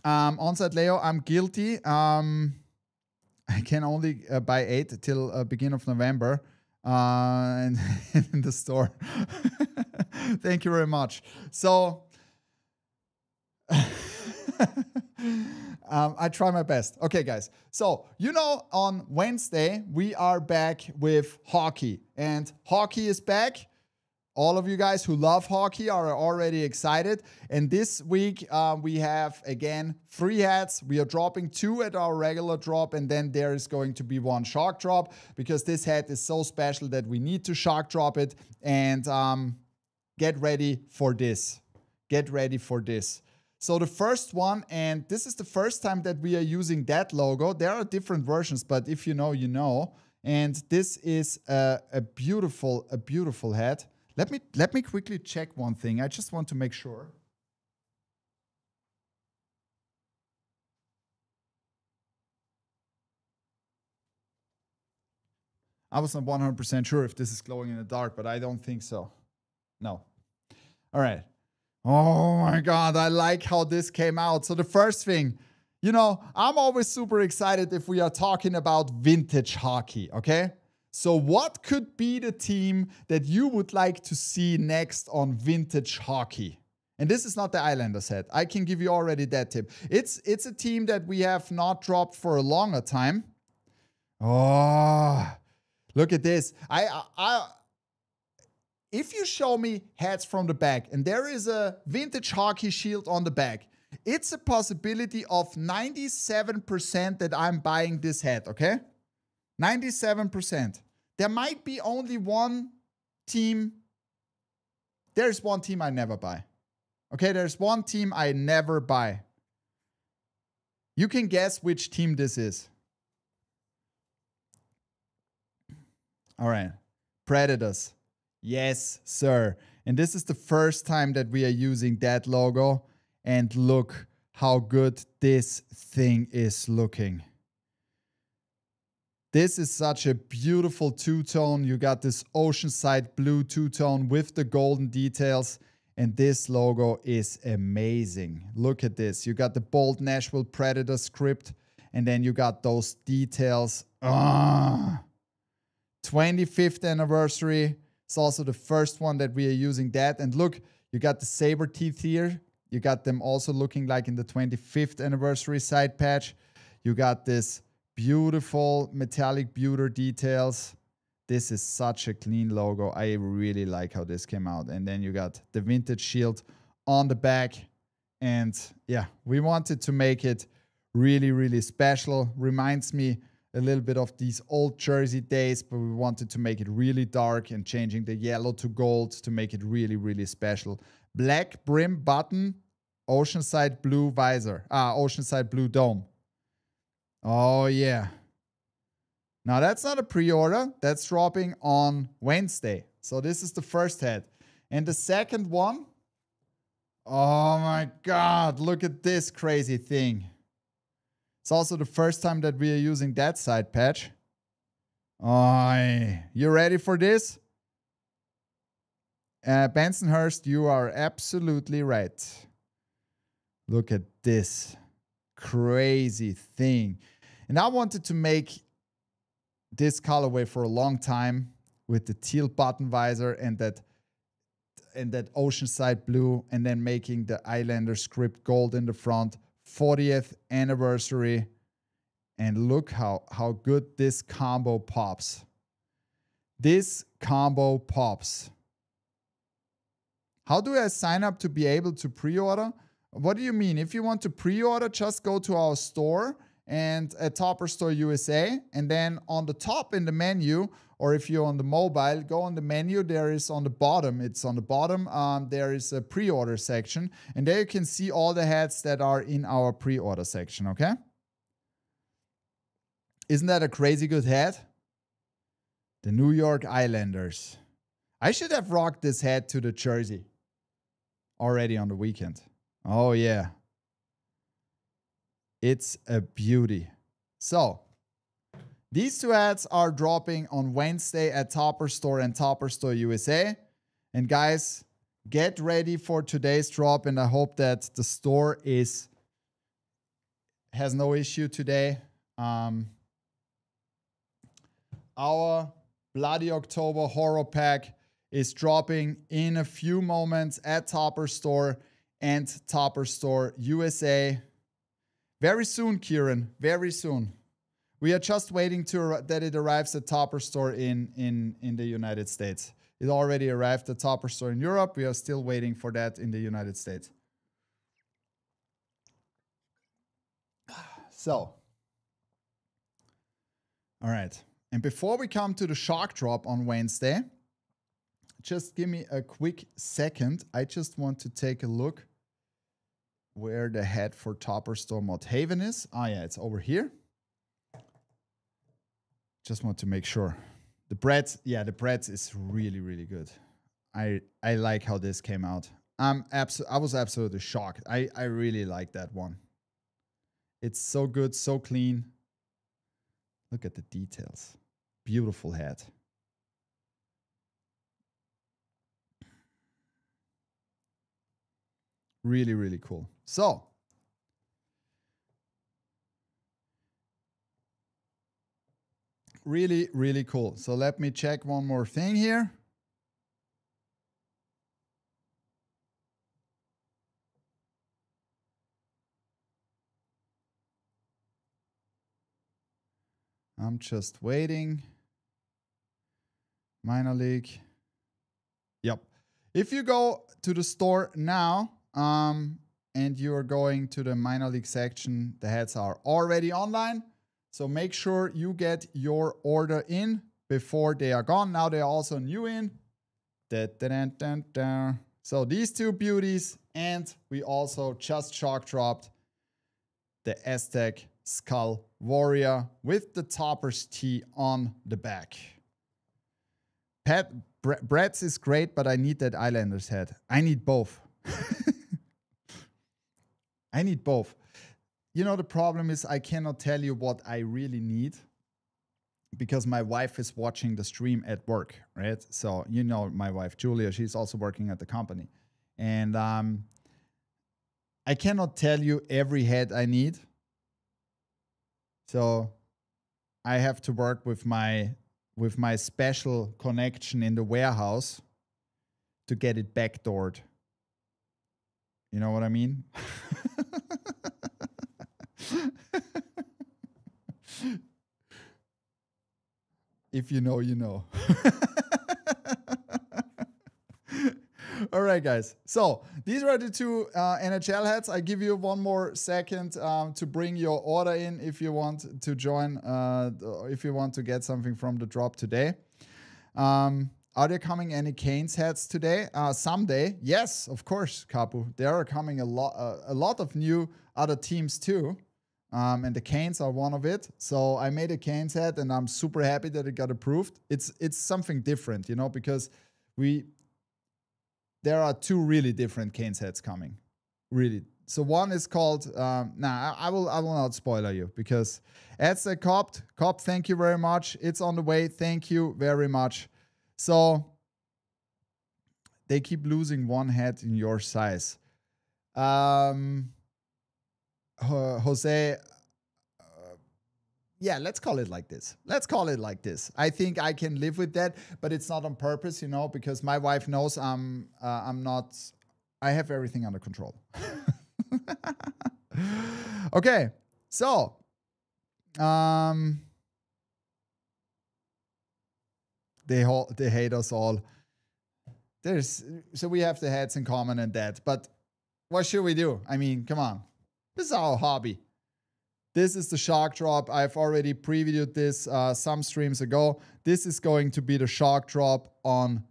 Onsite Leo, I'm guilty. I can only buy 8 till beginning of November and in the store. Thank you very much. So, I try my best. Okay, guys. So, you know, on Wednesday, we are back with hockey. And hockey is back. All of you guys who love hockey are already excited. And this week, we have, again, 3 hats. We are dropping 2 at our regular drop. And then there is going to be 1 shock drop. Because this hat is so special that we need to shock drop it. And get ready for this. Get ready for this. So the first one, and this is the first time that we are using that logo. There are different versions, but if you know, you know. And this is a beautiful hat. Let me quickly check one thing. I just want to make sure. I was not 100% sure if this is glowing in the dark, but I don't think so. No. All right. Oh my God, I like how this came out. So the first thing, you know, I'm always super excited if we are talking about vintage hockey, okay? So what could be the team that you would like to see next on vintage hockey? And this is not the Islanders hat. I can give you already that tip. It's a team that we have not dropped for a longer time. Oh, look at this. If you show me hats from the back and there is a vintage hockey shield on the back, it's a possibility of 97% that I'm buying this hat, okay? 97%. There might be only one team. There's one team I never buy. Okay, there's one team I never buy. You can guess which team this is. All right. Predators. Yes, sir. And this is the first time that we are using that logo. And look how good this thing is looking. This is such a beautiful two-tone. You got this oceanside blue two-tone with the golden details. And this logo is amazing. Look at this. You got the bold Nashville Predator script. And then you got those details. 25th anniversary. It's also the first one that we are using that. And look, you got the saber teeth here. You got them also looking like in the 25th anniversary side patch. You got this beautiful metallic pewter details. This is such a clean logo. I really like how this came out. And then you got the vintage shield on the back. And yeah, we wanted to make it really, really special. Reminds me a little bit of these old jersey days, but we wanted to make it really dark and changing the yellow to gold to make it really, really special. Black brim button, oceanside blue visor, oceanside blue dome. Oh yeah. Now that's not a pre-order, that's dropping on Wednesday. So this is the first hat. And the second one, oh my God, look at this crazy thing. It's also the first time that we are using that side patch. Oh, you ready for this? Bensonhurst, you are absolutely right. Look at this crazy thing. And I wanted to make this colorway for a long time with the teal button visor and that oceanside blue, and then making the Islander script gold in the front. 40th anniversary. And look how good this combo pops. This combo pops. How do I sign up to be able to pre-order? What do you mean? If you want to pre-order, just go to our store and at Topper Store USA, and then on the top in the menu, or if you're on the mobile, go on the menu. There is on the bottom, it's on the bottom, there is a pre-order section, and there you can see all the hats that are in our pre-order section, okay? Isn't that a crazy good hat? The New York Islanders. I should have rocked this hat to the jersey already on the weekend. Oh yeah. It's a beauty. So, these two hats are dropping on Wednesday at Topper Store and Topper Store USA. And guys, get ready for today's drop, and I hope that the store has no issue today. Our Bloody October Horror Pack is dropping in a few moments at Topper Store and Topper Store USA. Very soon, Kieran. Very soon. We are just waiting that it arrives at Topper Store in the United States. It already arrived at Topper Store in Europe. We are still waiting for that in the United States. So, all right. And before we come to the shock drop on Wednesday, just give me a quick second. I just want to take a look where the head for Topper Store Mod Haven is. Oh yeah, it's over here. Just want to make sure. The breads, yeah, the breads is really, really good. I like how this came out. I was absolutely shocked. I really like that one. It's so good, so clean. Look at the details. Beautiful hat. Really, really cool. So, really, really cool. So let me check one more thing here. I'm just waiting. Minor league. Yep. If you go to the store now, and you are going to the minor league section, the hats are already online. So make sure you get your order in before they are gone. Now they're also new in. So these two beauties, and we also just shock dropped the Aztec Skull Warrior with the Toppers T on the back. Brett's is great, but I need that Islanders hat. I need both. I need both. You know, the problem is I cannot tell you what I really need because my wife is watching the stream at work, right? So, you know, my wife, Julia, she's also working at the company. And I cannot tell you every hat I need. So I have to work with my special connection in the warehouse to get it backdoored. You know what I mean? If you know, you know. All right, guys. So these were the two NHL hats. I give you one more second to bring your order in if you want to join, if you want to get something from the drop today. Are there coming any Canes hats today? Someday, yes, of course, Kapu. There are coming a lot of new other teams too. And the Canes are one of it. So I made a Canes hat and I'm super happy that it got approved. It's something different, you know, because there are two really different Canes hats coming. Really. So one is called, I will not spoiler you because ads that copped, thank you very much. It's on the way. Thank you very much. So they keep losing one head in your size. Jose, yeah, let's call it like this. I think I can live with that, but it's not on purpose, you know, because my wife knows I have everything under control. Okay, so they hate us all. So we have the heads in common and that, but what should we do? I mean, come on. This is our hobby. This is the shark drop. I've already previewed this some streams ago. This is going to be the shark drop on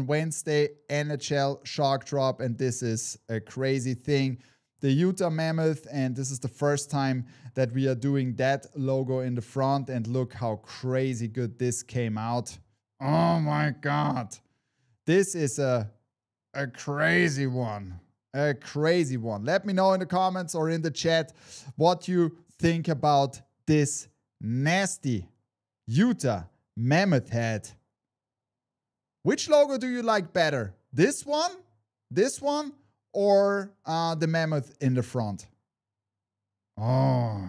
Wednesday, NHL shark drop, and this is a crazy thing. The Utah Mammoth, and this is the first time that we are doing that logo in the front, and look how crazy good this came out. Oh my God. This is a crazy one. A crazy one. Let me know in the comments or in the chat what you think about this nasty Utah Mammoth head. Which logo do you like better? This one, or the Mammoth in the front? Oh,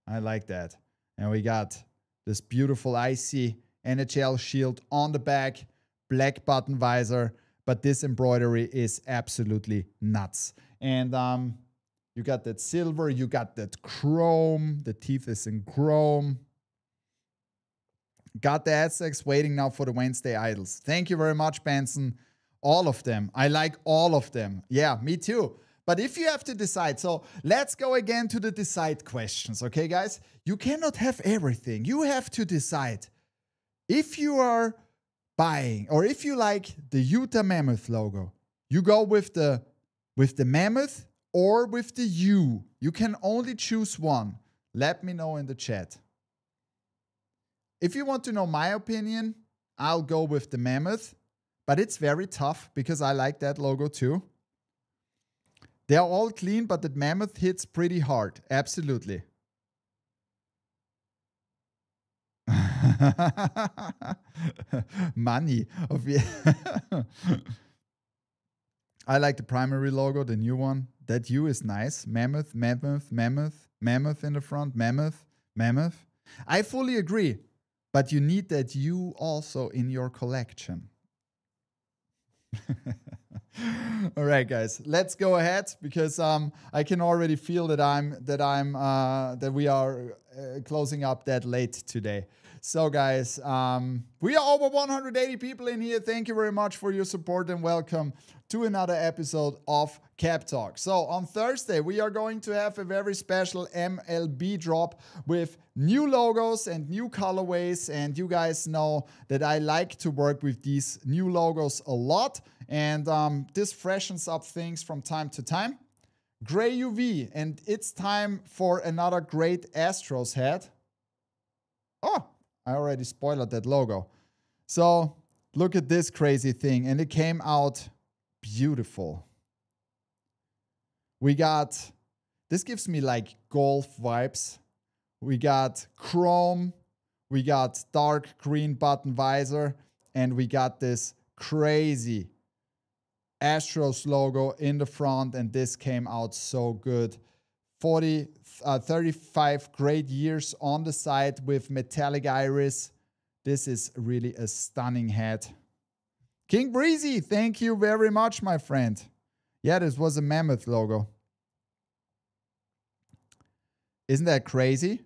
I like that. And we got this beautiful icy NHL shield on the back, black button visor. But this embroidery is absolutely nuts. And you got that silver, you got that chrome. The teeth is in chrome. Got the Aztecs waiting now for the Wednesday Idols. Thank you very much, Benson. All of them. I like all of them. Yeah, me too. But if you have to decide, so let's go again to the decide questions, okay, guys? You cannot have everything. You have to decide. If you are buying, or if you like the Utah Mammoth logo, you go with the Mammoth or with the U. You can only choose one. Let me know in the chat. If you want to know my opinion, I'll go with the Mammoth, but it's very tough because I like that logo too. They're all clean, but the Mammoth hits pretty hard. Absolutely. Money. I like the primary logo, the new one. That U is nice. Mammoth in the front. Mammoth. I fully agree, but you need that U also in your collection. All right, guys, let's go ahead because I can already feel that we are closing up that late today. So, guys, we are over 180 people in here. Thank you very much for your support and welcome to another episode of Cap Talk. So, on Thursday, we are going to have a very special MLB drop with new logos and new colorways. And you guys know that I like to work with these new logos a lot. And this freshens up things from time to time. Gray UV, and it's time for another great Astros hat. Oh, I already spoiled that logo. So look at this crazy thing, and it came out beautiful. We got, this gives me like golf vibes. We got chrome, we got dark green button visor, and we got this crazy Astros logo in the front, and this came out so good. 35 great years on the side with metallic iris. This is really a stunning hat. King Breezy, thank you very much, my friend. Yeah, this was a Mammoth logo. Isn't that crazy?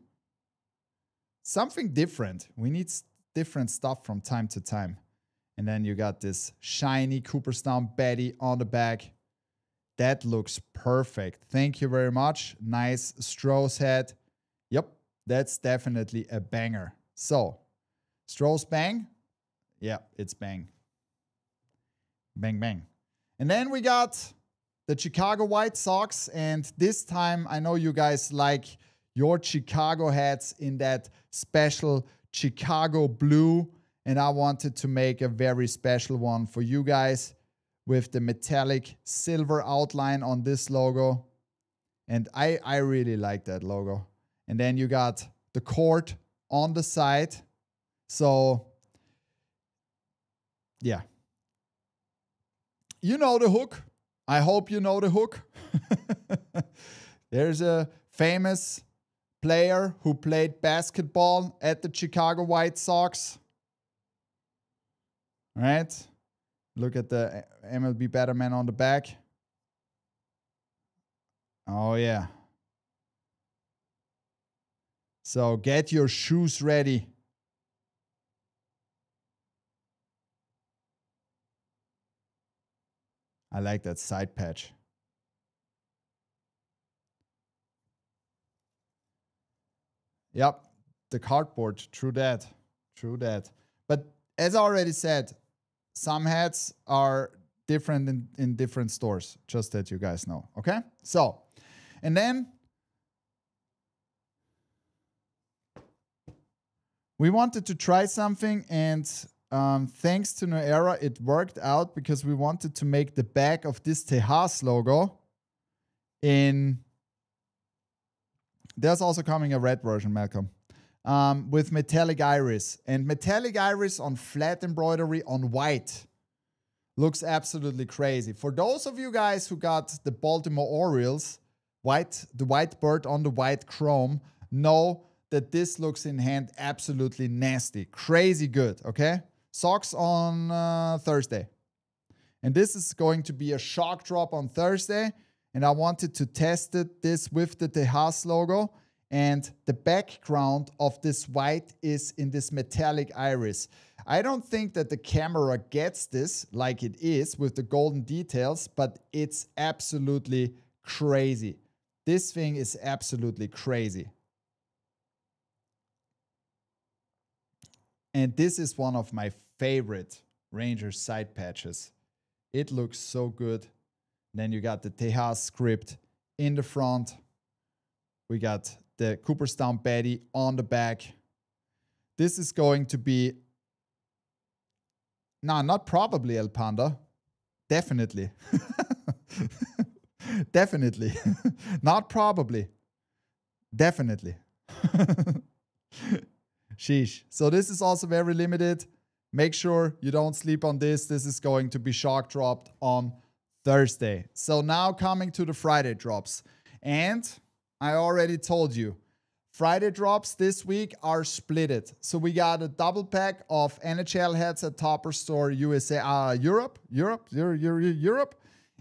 Something different. We need different stuff from time to time. And then you got this shiny Cooperstown Betty on the back. That looks perfect. Thank you very much. Nice Stroh's hat. Yep, that's definitely a banger. So, Stroh's bang? Yeah, it's bang. Bang, bang. And then we got the Chicago White Sox. And this time, I know you guys like your Chicago hats in that special Chicago blue. And I wanted to make a very special one for you guys. with the metallic silver outline on this logo. And I really like that logo. And then you got the cord on the side. So, yeah. You know the hook. I hope you know the hook. There's a famous player who played basketball at the Chicago White Sox. All right. Look at the MLB Batterman on the back. Oh, yeah. So get your shoes ready. I like that side patch. Yep, the cardboard, true that, true that. But as I already said, some hats are different in different stores, just that you guys know, okay? So, and then we wanted to try something, and thanks to New Era, it worked out because we wanted to make the back of this Tejas logo in... There's also coming a red version, Malcolm, with metallic iris. And metallic iris on flat embroidery on white looks absolutely crazy. For those of you guys who got the Baltimore Orioles, the white bird on the white chrome, know that this looks in hand absolutely nasty. Crazy good, okay? Socks on Thursday. And this is going to be a shock drop on Thursday. And I wanted to test this with the Tejas logo. And the background of this white is in this metallic iris. I don't think that the camera gets this like it is with the golden details, but it's absolutely crazy. This thing is absolutely crazy. And this is one of my favorite Rangers side patches. It looks so good. Then you got the Tejas script in the front. We got the Cooperstown Betty on the back. This is going to be... No, not probably El Panda. Definitely. Definitely. Not probably. Definitely. Sheesh. So this is also very limited. Make sure you don't sleep on this. This is going to be shock dropped on Thursday. So now coming to the Friday drops. And I already told you, Friday drops this week are splitted. So we got a double pack of NHL hats at Topper Store USA, Europe.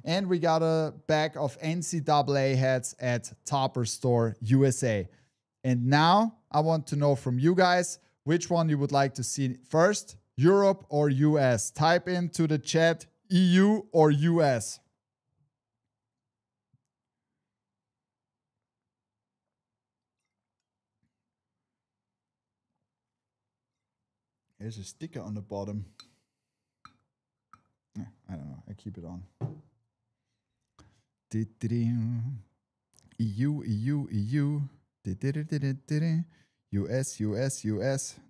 And we got a pack of NCAA hats at Topper Store USA. And now I want to know from you guys which one you would like to see first, Europe or US. Type into the chat EU or US. There's a sticker on the bottom. I don't know. I keep it on. EU, EU, EU. US, US, US.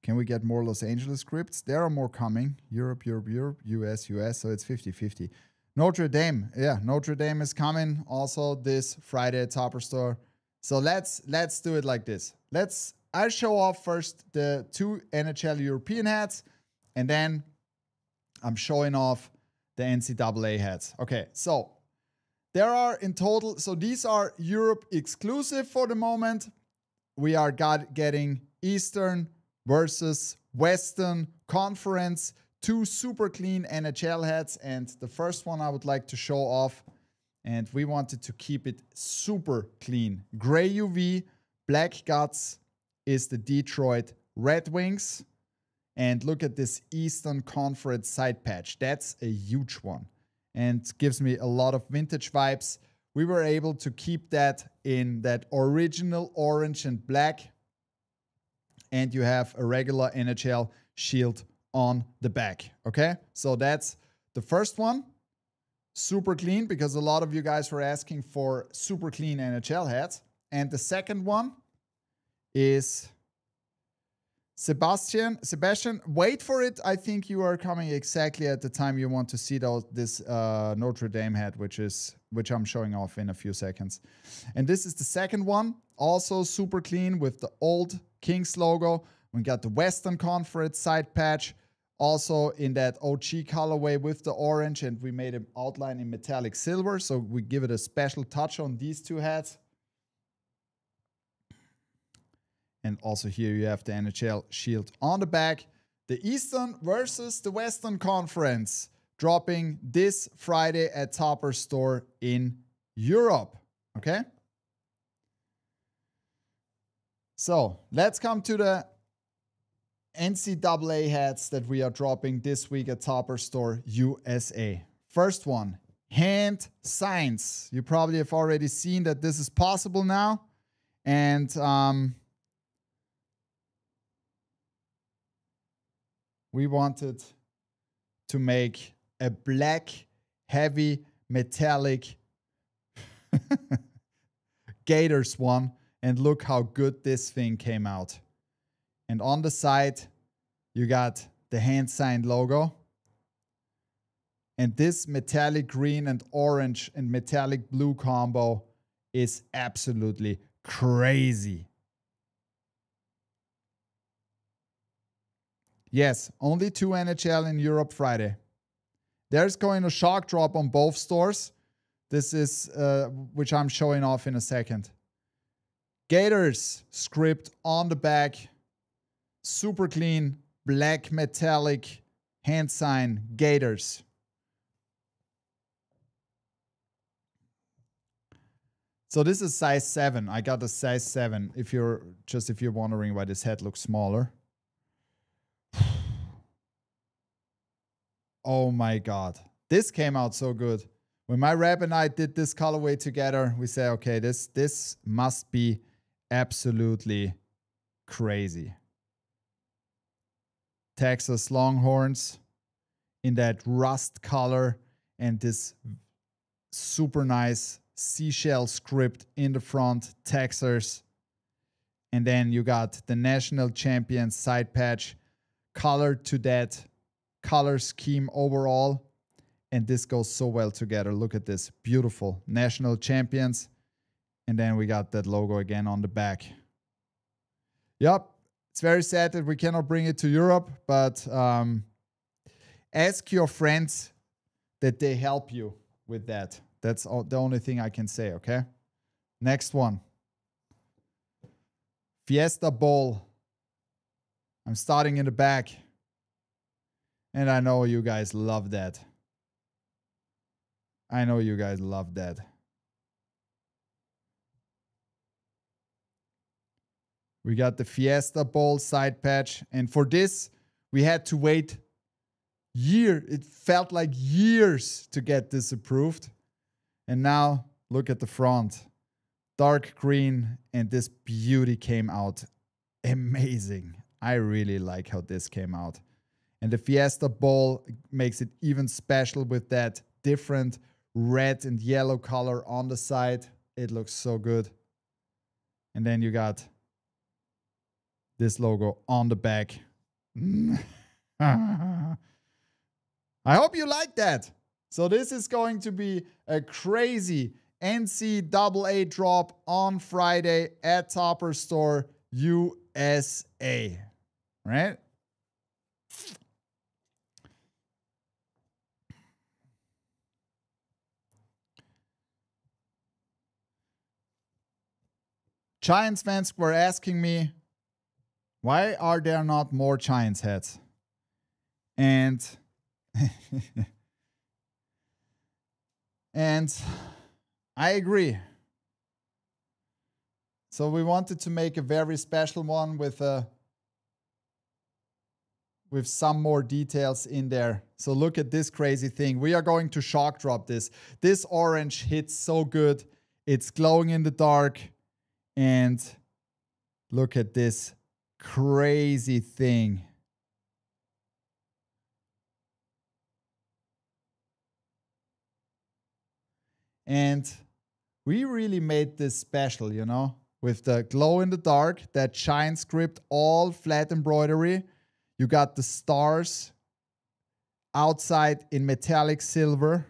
Can we get more Los Angeles scripts? There are more coming. Europe, Europe, Europe, US, US. So it's 50-50. Notre Dame. Yeah, Notre Dame is coming also this Friday at Topper Store. So let's do it like this. I'll show off first the 2 NHL European hats, and then I'm showing off the NCAA hats. Okay, so there are in total, so these are Europe exclusive for the moment. We are getting Eastern versus Western Conference, 2 super clean NHL hats, and the first one I would like to show off, and we wanted to keep it super clean. Gray UV, black guts is the Detroit Red Wings. And look at this Eastern Conference side patch. That's a huge one and gives me a lot of vintage vibes. We were able to keep that in that original orange and black. And you have a regular NHL shield on the back. Okay, so that's the first one. Super clean, because a lot of you guys were asking for super clean NHL hats. And the second one is Sebastian, wait for it. I think you are coming exactly at the time you want to see this Notre Dame hat, which I'm showing off in a few seconds. And this is the second one, also super clean with the old Kings logo. We got the Western Conference side patch, also in that OG colorway with the orange, and we made an outline in metallic silver, so we give it a special touch on these two hats. And also here you have the NHL shield on the back. The Eastern versus the Western Conference dropping this Friday at Topper Store in Europe. Okay? So let's come to the NCAA hats that we are dropping this week at Topper Store USA. First one, hand signs. You probably have already seen that this is possible now. And we wanted to make a black, heavy, metallic Gators one. And look how good this thing came out. And on the side, you got the hand signed logo. And this metallic green and orange and metallic blue combo is absolutely crazy. Yes, only 2 NHL in Europe Friday. There's going to shock drop on both stores. This is, which I'm showing off in a second. Gators script on the back. Super clean, black metallic hand sign Gators. So this is size 7. I got a size 7 if you're wondering why this hat looks smaller. Oh my God. This came out so good. When my rep and I did this colorway together, we said, okay, this must be absolutely crazy. Texas Longhorns in that rust color and this super nice seashell script in the front, Texas. And then you got the national champions side patch colored to that color scheme overall. And this goes so well together. Look at this. Beautiful. National champions. And then we got that logo again on the back. Yep. It's very sad that we cannot bring it to Europe, but ask your friends that they help you with that. That's the only thing I can say, okay? Next one. Fiesta Bowl. I'm starting in the back. And I know you guys love that. I know you guys love that. We got the Fiesta Bowl side patch. And for this, we had to wait it felt like years to get this approved. And now, look at the front. Dark green, and this beauty came out amazing. I really like how this came out. And the Fiesta Bowl makes it even special with that different red and yellow color on the side. It looks so good. And then you got this logo on the back. I hope you like that. So this is going to be a crazy NCAA drop on Friday at Topper Store USA. Right? Giants fans were asking me, why are there not more Giants hats? And and I agree. So we wanted to make a very special one with some more details in there. So look at this crazy thing. We are going to shock drop this. This orange hits so good. It's glowing in the dark. And look at this crazy thing. And we really made this special, you know? with the glow in the dark, that shine script, all flat embroidery. You got the stars outside in metallic silver.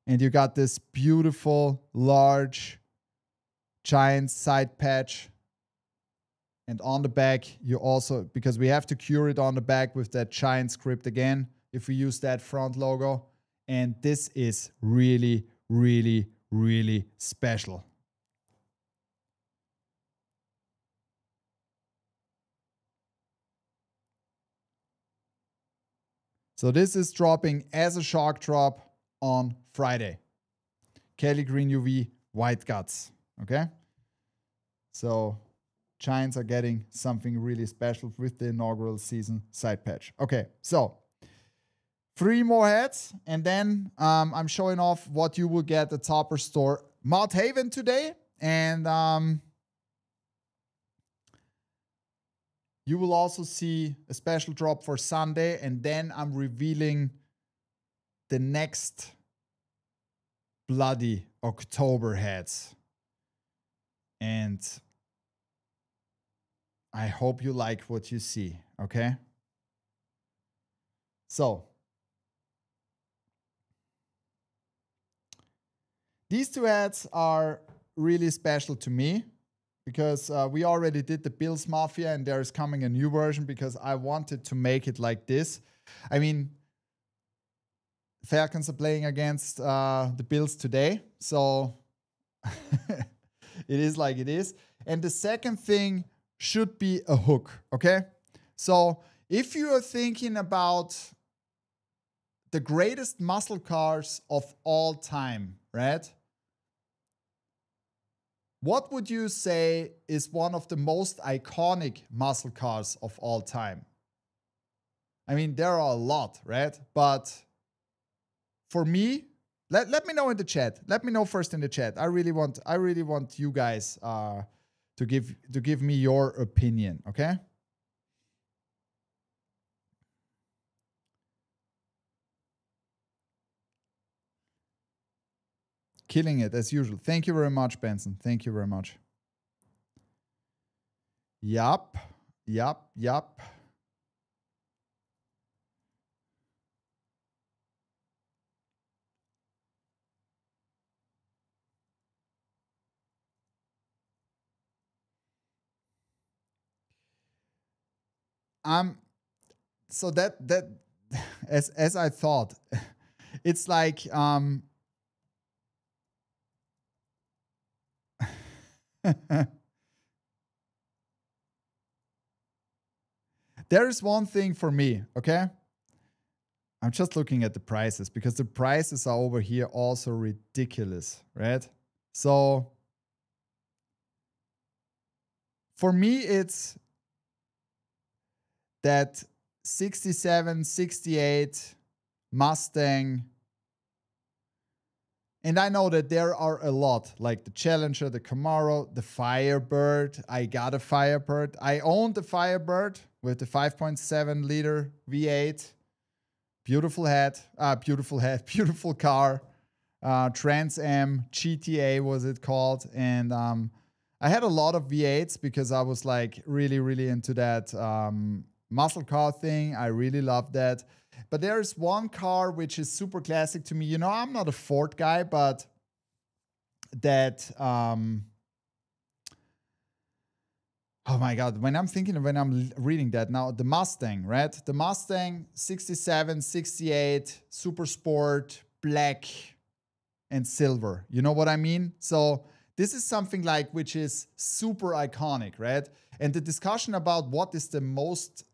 And you got this beautiful, large, giant side patch. And on the back, you also, because we have to cure it on the back with that giant script again, if we use that front logo. And this is really, really, really special. So this is dropping as a shock drop on Friday. Kelly Green UV White Guts. Okay? So Giants are getting something really special with the inaugural season side patch. Okay, so 3 more hats, and then I'm showing off what you will get at Topper Store Mount Haven today, and you will also see a special drop for Sunday, and then I'm revealing the next bloody October hats. And I hope you like what you see, okay? So, these 2 hats are really special to me because we already did the Bills Mafia, and there is coming a new version because I wanted to make it like this. I mean, Falcons are playing against the Bills today, so it is like it is. And the second thing should be a hook, okay? So if you are thinking about the greatest muscle cars of all time, right? What would you say is one of the most iconic muscle cars of all time? I mean, there are a lot, right? But for me, let me know in the chat. Let me know first in the chat. I really want you guys to give me your opinion, okay? Killing it as usual. Thank you very much, Benson. Thank you very much. Yup. So that as I thought, it's like there is one thing for me, okay? I'm just looking at the prices because the prices are over here also ridiculous, right? So for me, it's that 67, 68 Mustang. And I know that there are a lot, like the Challenger, the Camaro, the Firebird. I got a Firebird. I owned the Firebird with the 5.7 liter V8. Beautiful beautiful car. Trans Am GTA was it called. And I had a lot of V8s because I was like really, really into that muscle car thing. I really love that. But there's one car which is super classic to me. You know, I'm not a Ford guy, but that oh my God, when I'm reading that now, the Mustang, right? The Mustang 67, 68, super sport, black and silver. You know what I mean? So this is something like which is super iconic, right? And the discussion about what is the most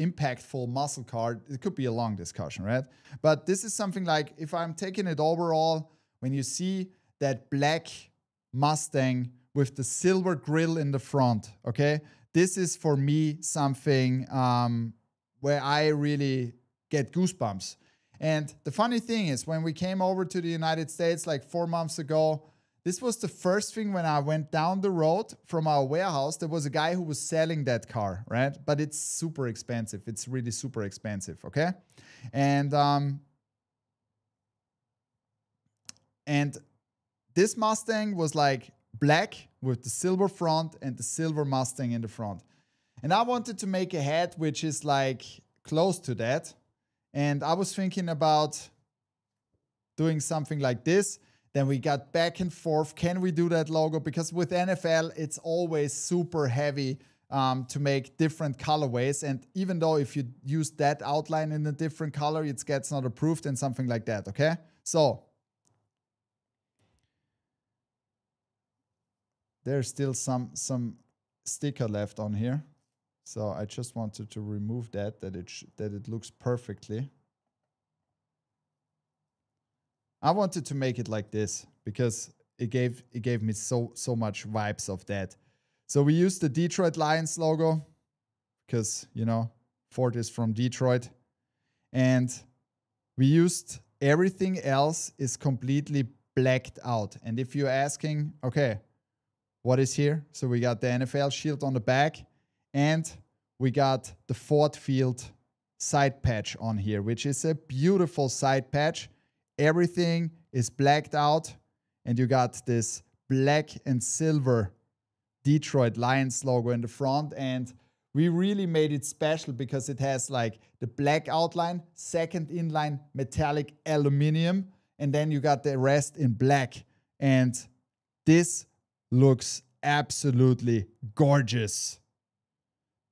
impactful muscle car, it could be a long discussion, right? But this is something like, if I'm taking it overall, when you see that black Mustang with the silver grille in the front, okay? This is for me something where I really get goosebumps. And the funny thing is, when we came over to the United States like 4 months ago, this was the first thing when I went down the road from our warehouse, there was a guy who was selling that car, right? But it's super expensive. It's really super expensive, okay? And this Mustang was like black with the silver front and the silver Mustang in the front. And I wanted to make a hat which is like close to that. And I was thinking about doing something like this. Then we got back and forth. Can we do that logo? Because with NFL, it's always super heavy to make different colorways. And even though if you use that outline in a different color, it gets not approved and something like that, okay? So there's still some sticker left on here. So I just wanted to remove that it looks perfectly. I wanted to make it like this because it gave me so much vibes of that. So we used the Detroit Lions logo because, you know, Ford is from Detroit. And we used everything else is completely blacked out. And if you're asking, okay, what is here? So we got the NFL shield on the back and we got the Ford Field side patch on here, which is a beautiful side patch. Everything is blacked out and you got this black and silver Detroit Lions logo in the front. And we really made it special because it has like the black outline, second inline metallic aluminum, and then you got the rest in black. And this looks absolutely gorgeous.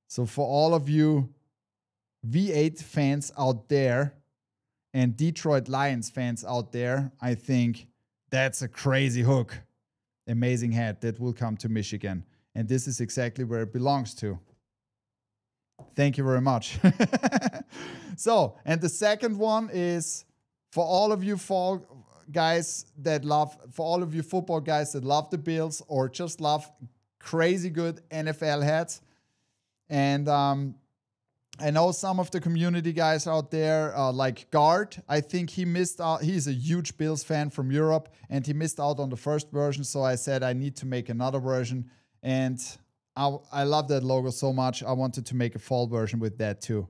So for all of you V8 fans out there and Detroit Lions fans out there, I think that's a crazy hook. Amazing hat that will come to Michigan. And this is exactly where it belongs to. Thank you very much. So, and the second one is for all of you fall guys that love, for all of you football guys that love the Bills or just love crazy good NFL hats. And I know some of the community guys out there, like Guard, I think he missed out. He's a huge Bills fan from Europe, and he missed out on the first version. So I said I need to make another version. And I love that logo so much. I wanted to make a fall version with that too.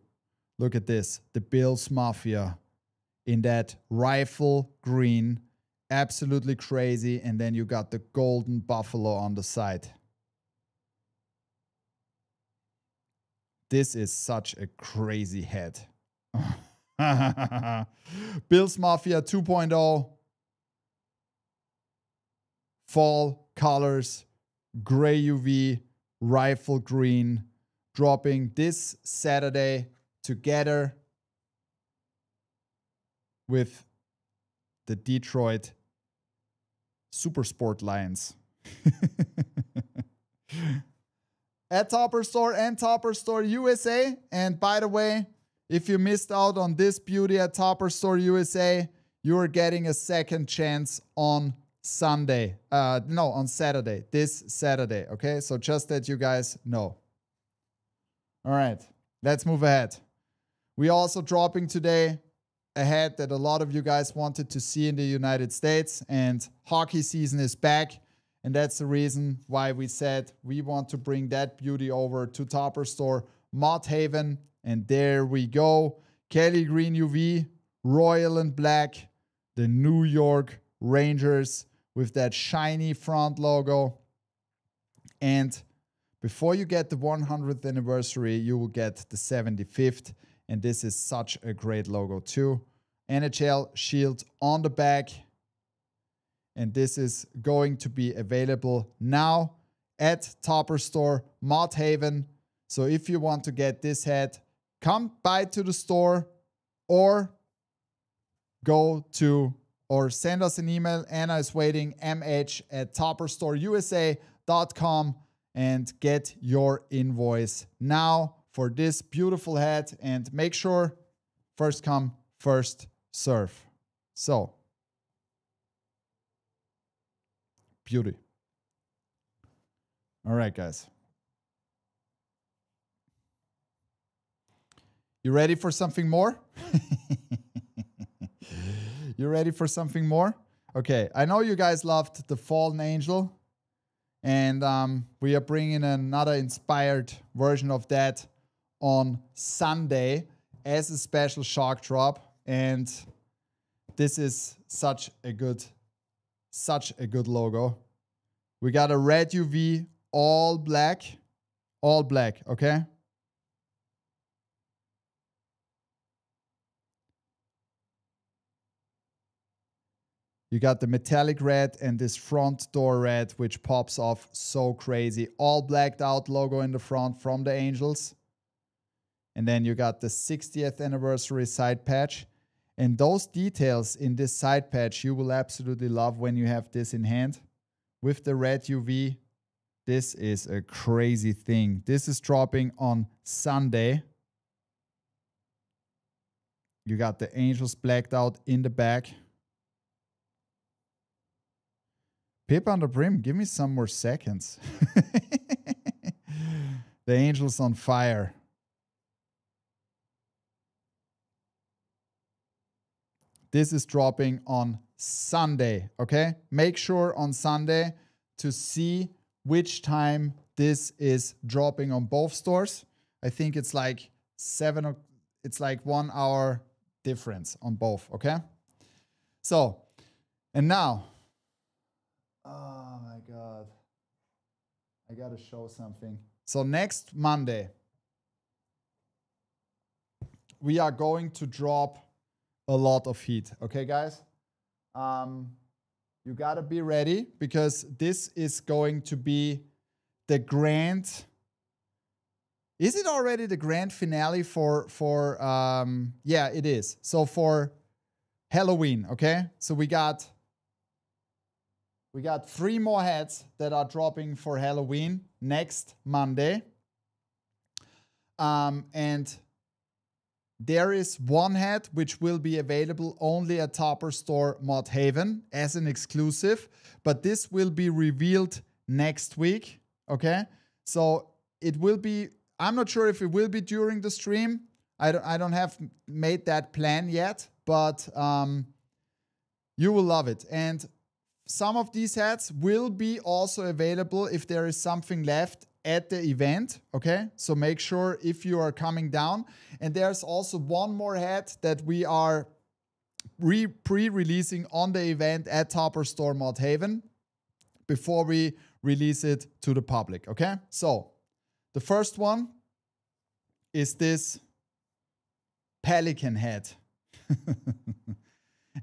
Look at this. The Bills Mafia in that rifle green. Absolutely crazy. And then you got the golden buffalo on the side. This is such a crazy hat. Bills Mafia 2.0. Fall colors. Gray UV. Rifle green. Dropping this Saturday together with the Detroit Super Sport Lions. At Topper Store and Topper Store USA. And by the way, if you missed out on this beauty at Topper Store USA, you are getting a second chance on Sunday. No, on Saturday. This Saturday. Okay, so just that you guys know. All right, let's move ahead. We're also dropping today a hat that a lot of you guys wanted to see in the United States, and hockey season is back. And that's the reason why we said we want to bring that beauty over to Topper Store, Mott Haven. And there we go. Kelly Green UV, Royal and Black, the New York Rangers with that shiny front logo. And before you get the 100th anniversary, you will get the 75th. And this is such a great logo too. NHL shield on the back. And this is going to be available now at Topper Store, Mott Haven. So if you want to get this hat, come by to the store or go to or send us an email. Anna is waiting, mh@topperstoureusa.com, and get your invoice now for this beautiful hat. And make sure first come, first serve. So, beauty. All right, guys. You ready for something more? You ready for something more? Okay, I know you guys loved the Fallen Angel, and we are bringing another inspired version of that on Sunday as a special shock drop. And this is such a good Such a good logo. We got a red UV, all black, okay? You got the metallic red and this front door red, which pops off so crazy. All blacked out logo in the front from the Angels. And then you got the 60th anniversary side patch. And those details in this side patch you will absolutely love when you have this in hand. With the red UV, this is a crazy thing. This is dropping on Sunday. You got the Angels blacked out in the back. Pip on the brim, give me some more seconds. The Angels on fire. This is dropping on Sunday, okay? Make sure on Sunday to see which time this is dropping on both stores. I think it's like 1 hour difference on both, okay? So, and now, oh my God, I gotta show something. So next Monday, we are going to drop a lot of heat, okay, guys? You gotta be ready because this is going to be the grand. Is it already the grand finale for yeah, it is. So for Halloween, okay? So we got 3 more hats that are dropping for Halloween next Monday. And there is one hat which will be available only at Topper Store Mod Haven as an exclusive, but this will be revealed next week, okay? So it will be, I'm not sure if it will be during the stream. I don't have made that plan yet, but you will love it. And some of these hats will be also available if there is something left at the event, okay? So make sure if you are coming down. And there's also one more hat that we are pre-releasing on the event at Topper Store Mod Haven before we release it to the public, okay? So the first one is this Pelican hat.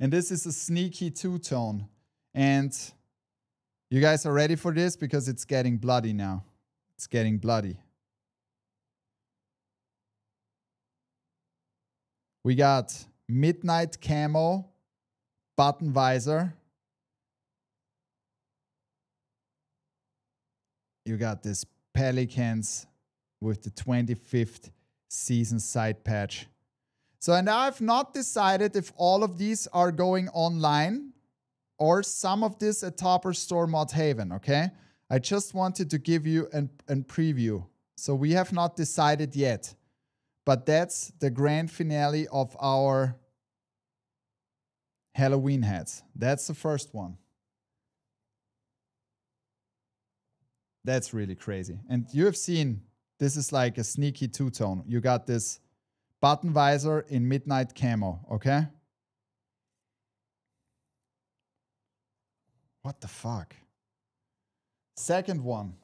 And this is a sneaky two-tone. And you guys are ready for this because it's getting bloody now. It's getting bloody. We got midnight camo, button visor. You got this Pelicans with the 25th season side patch. So, and I've not decided if all of these are going online or some of this at Topper Store Mod Haven, okay? I just wanted to give you a preview. So we have not decided yet, but that's the grand finale of our Halloween hats. That's the first one. That's really crazy. And you have seen, this is like a sneaky two-tone. You got this button visor in midnight camo, okay? What the fuck? Second one.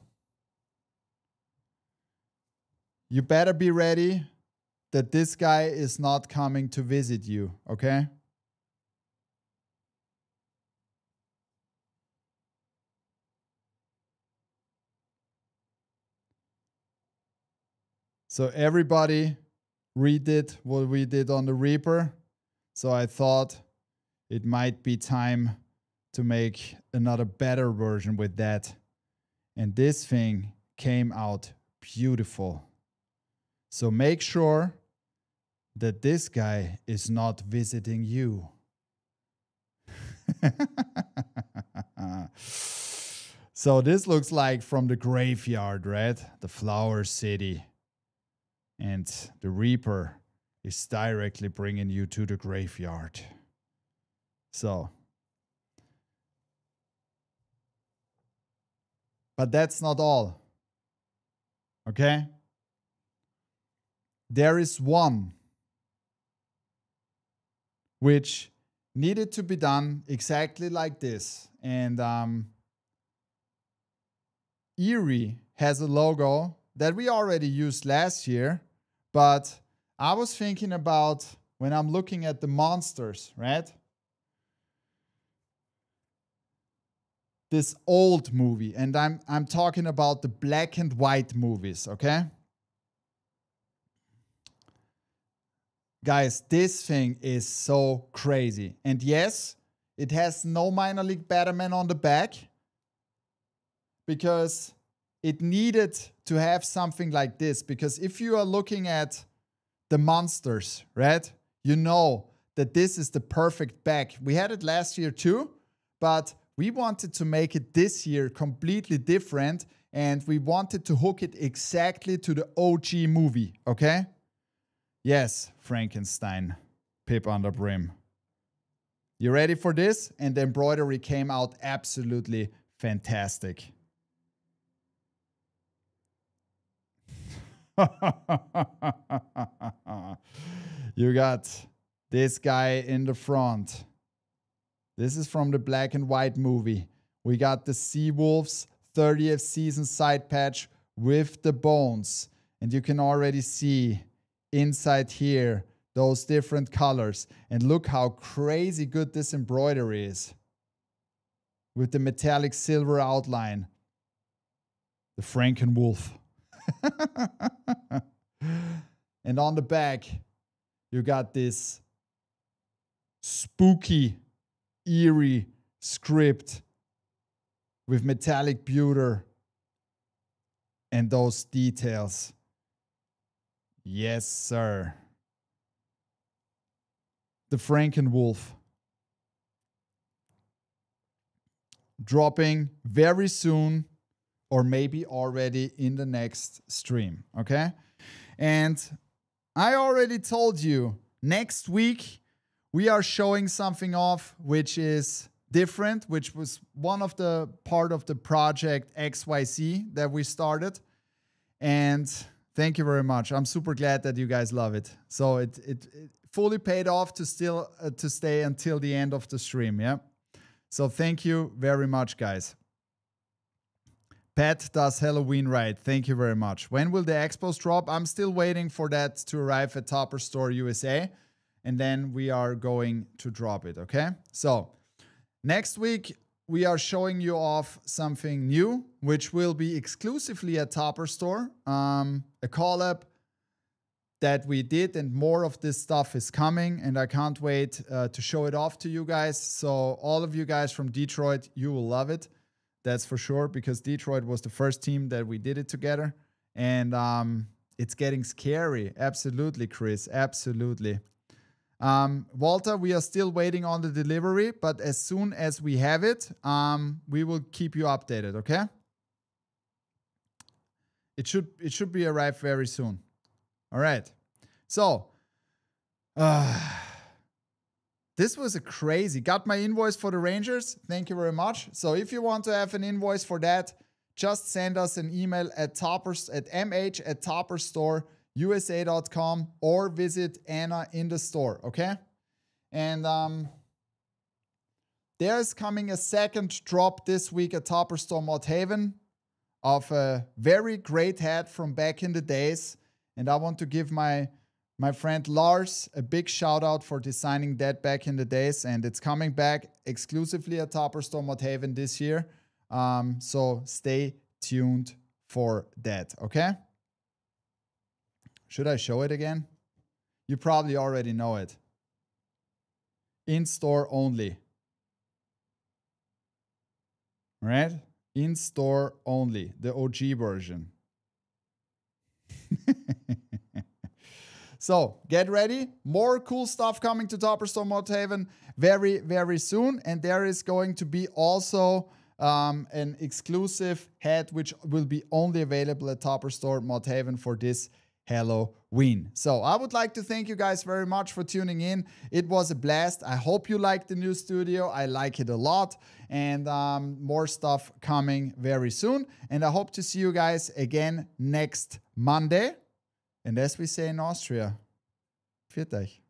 You better be ready that this guy is not coming to visit you, okay? So everybody redid what we did on the Reaper. So I thought it might be time to make another better version with that. And this thing came out beautiful. So make sure that this guy is not visiting you. So this looks like from the graveyard, right? The Flower City. And the Reaper is directly bringing you to the graveyard. So. But that's not all. Okay? There is one which needed to be done exactly like this. And Erie has a logo that we already used last year, but I was thinking about when I'm looking at the monsters, right? This old movie, and I'm talking about the black and white movies, okay? Guys, this thing is so crazy. And yes, it has no minor league Batman on the back because it needed to have something like this. Because if you are looking at the monsters, right, you know that this is the perfect back. We had it last year too, but we wanted to make it this year completely different, and we wanted to hook it exactly to the OG movie, okay? Yes, Frankenstein, Pip under brim. You ready for this? And the embroidery came out absolutely fantastic. You got this guy in the front. This is from the black and white movie. We got the Seawolves 30th season side patch with the bones. And you can already see inside here those different colors. And look how crazy good this embroidery is. With the metallic silver outline. The Frankenwolf. And on the back, you got this spooky, eerie script with metallic pewter and those details. Yes, sir. The Frankenwolf. Dropping very soon, or maybe already in the next stream, okay? And I already told you, next week we are showing something off which is different, which was one of the part of the project XYZ that we started. And thank you very much. I'm super glad that you guys love it. So it fully paid off to still to stay until the end of the stream, yeah? So thank you very much, guys. Pat does Halloween right. Thank you very much. When will the expos drop? I'm still waiting for that to arrive at Topper Store USA. And then we are going to drop it, okay? So next week, we are showing you off something new, which will be exclusively at Topper Store. A collab that we did, and more of this stuff is coming. And I can't wait to show it off to you guys. So all of you guys from Detroit, you will love it. That's for sure, because Detroit was the first team that we did it together. And it's getting scary. Absolutely, Chris. Absolutely. Walter, we are still waiting on the delivery, but as soon as we have it, we will keep you updated, okay? It should be arrived very soon. All right. So, this was a crazy. Got my invoice for the Rangers. Thank you very much. So if you want to have an invoice for that, just send us an email at mh@topperstore.usa.com or visit Anna in the store, okay? And there's coming a second drop this week at Topper Store Mod Haven of a very great hat from back in the days. And I want to give my friend Lars a big shout out for designing that back in the days. And it's coming back exclusively at Topper Store Mod Haven this year. So stay tuned for that, okay? Should I show it again? You probably already know it. In store only. Right? In store only. The OG version. So get ready. More cool stuff coming to Topper Store Mod Haven very, very soon. And there is going to be also an exclusive hat which will be only available at Topper Store Mod Haven for this Halloween. So I would like to thank you guys very much for tuning in. It was a blast. I hope you liked the new studio. I like it a lot. And more stuff coming very soon. And I hope to see you guys again next Monday. And as we say in Austria, Pfiat euch.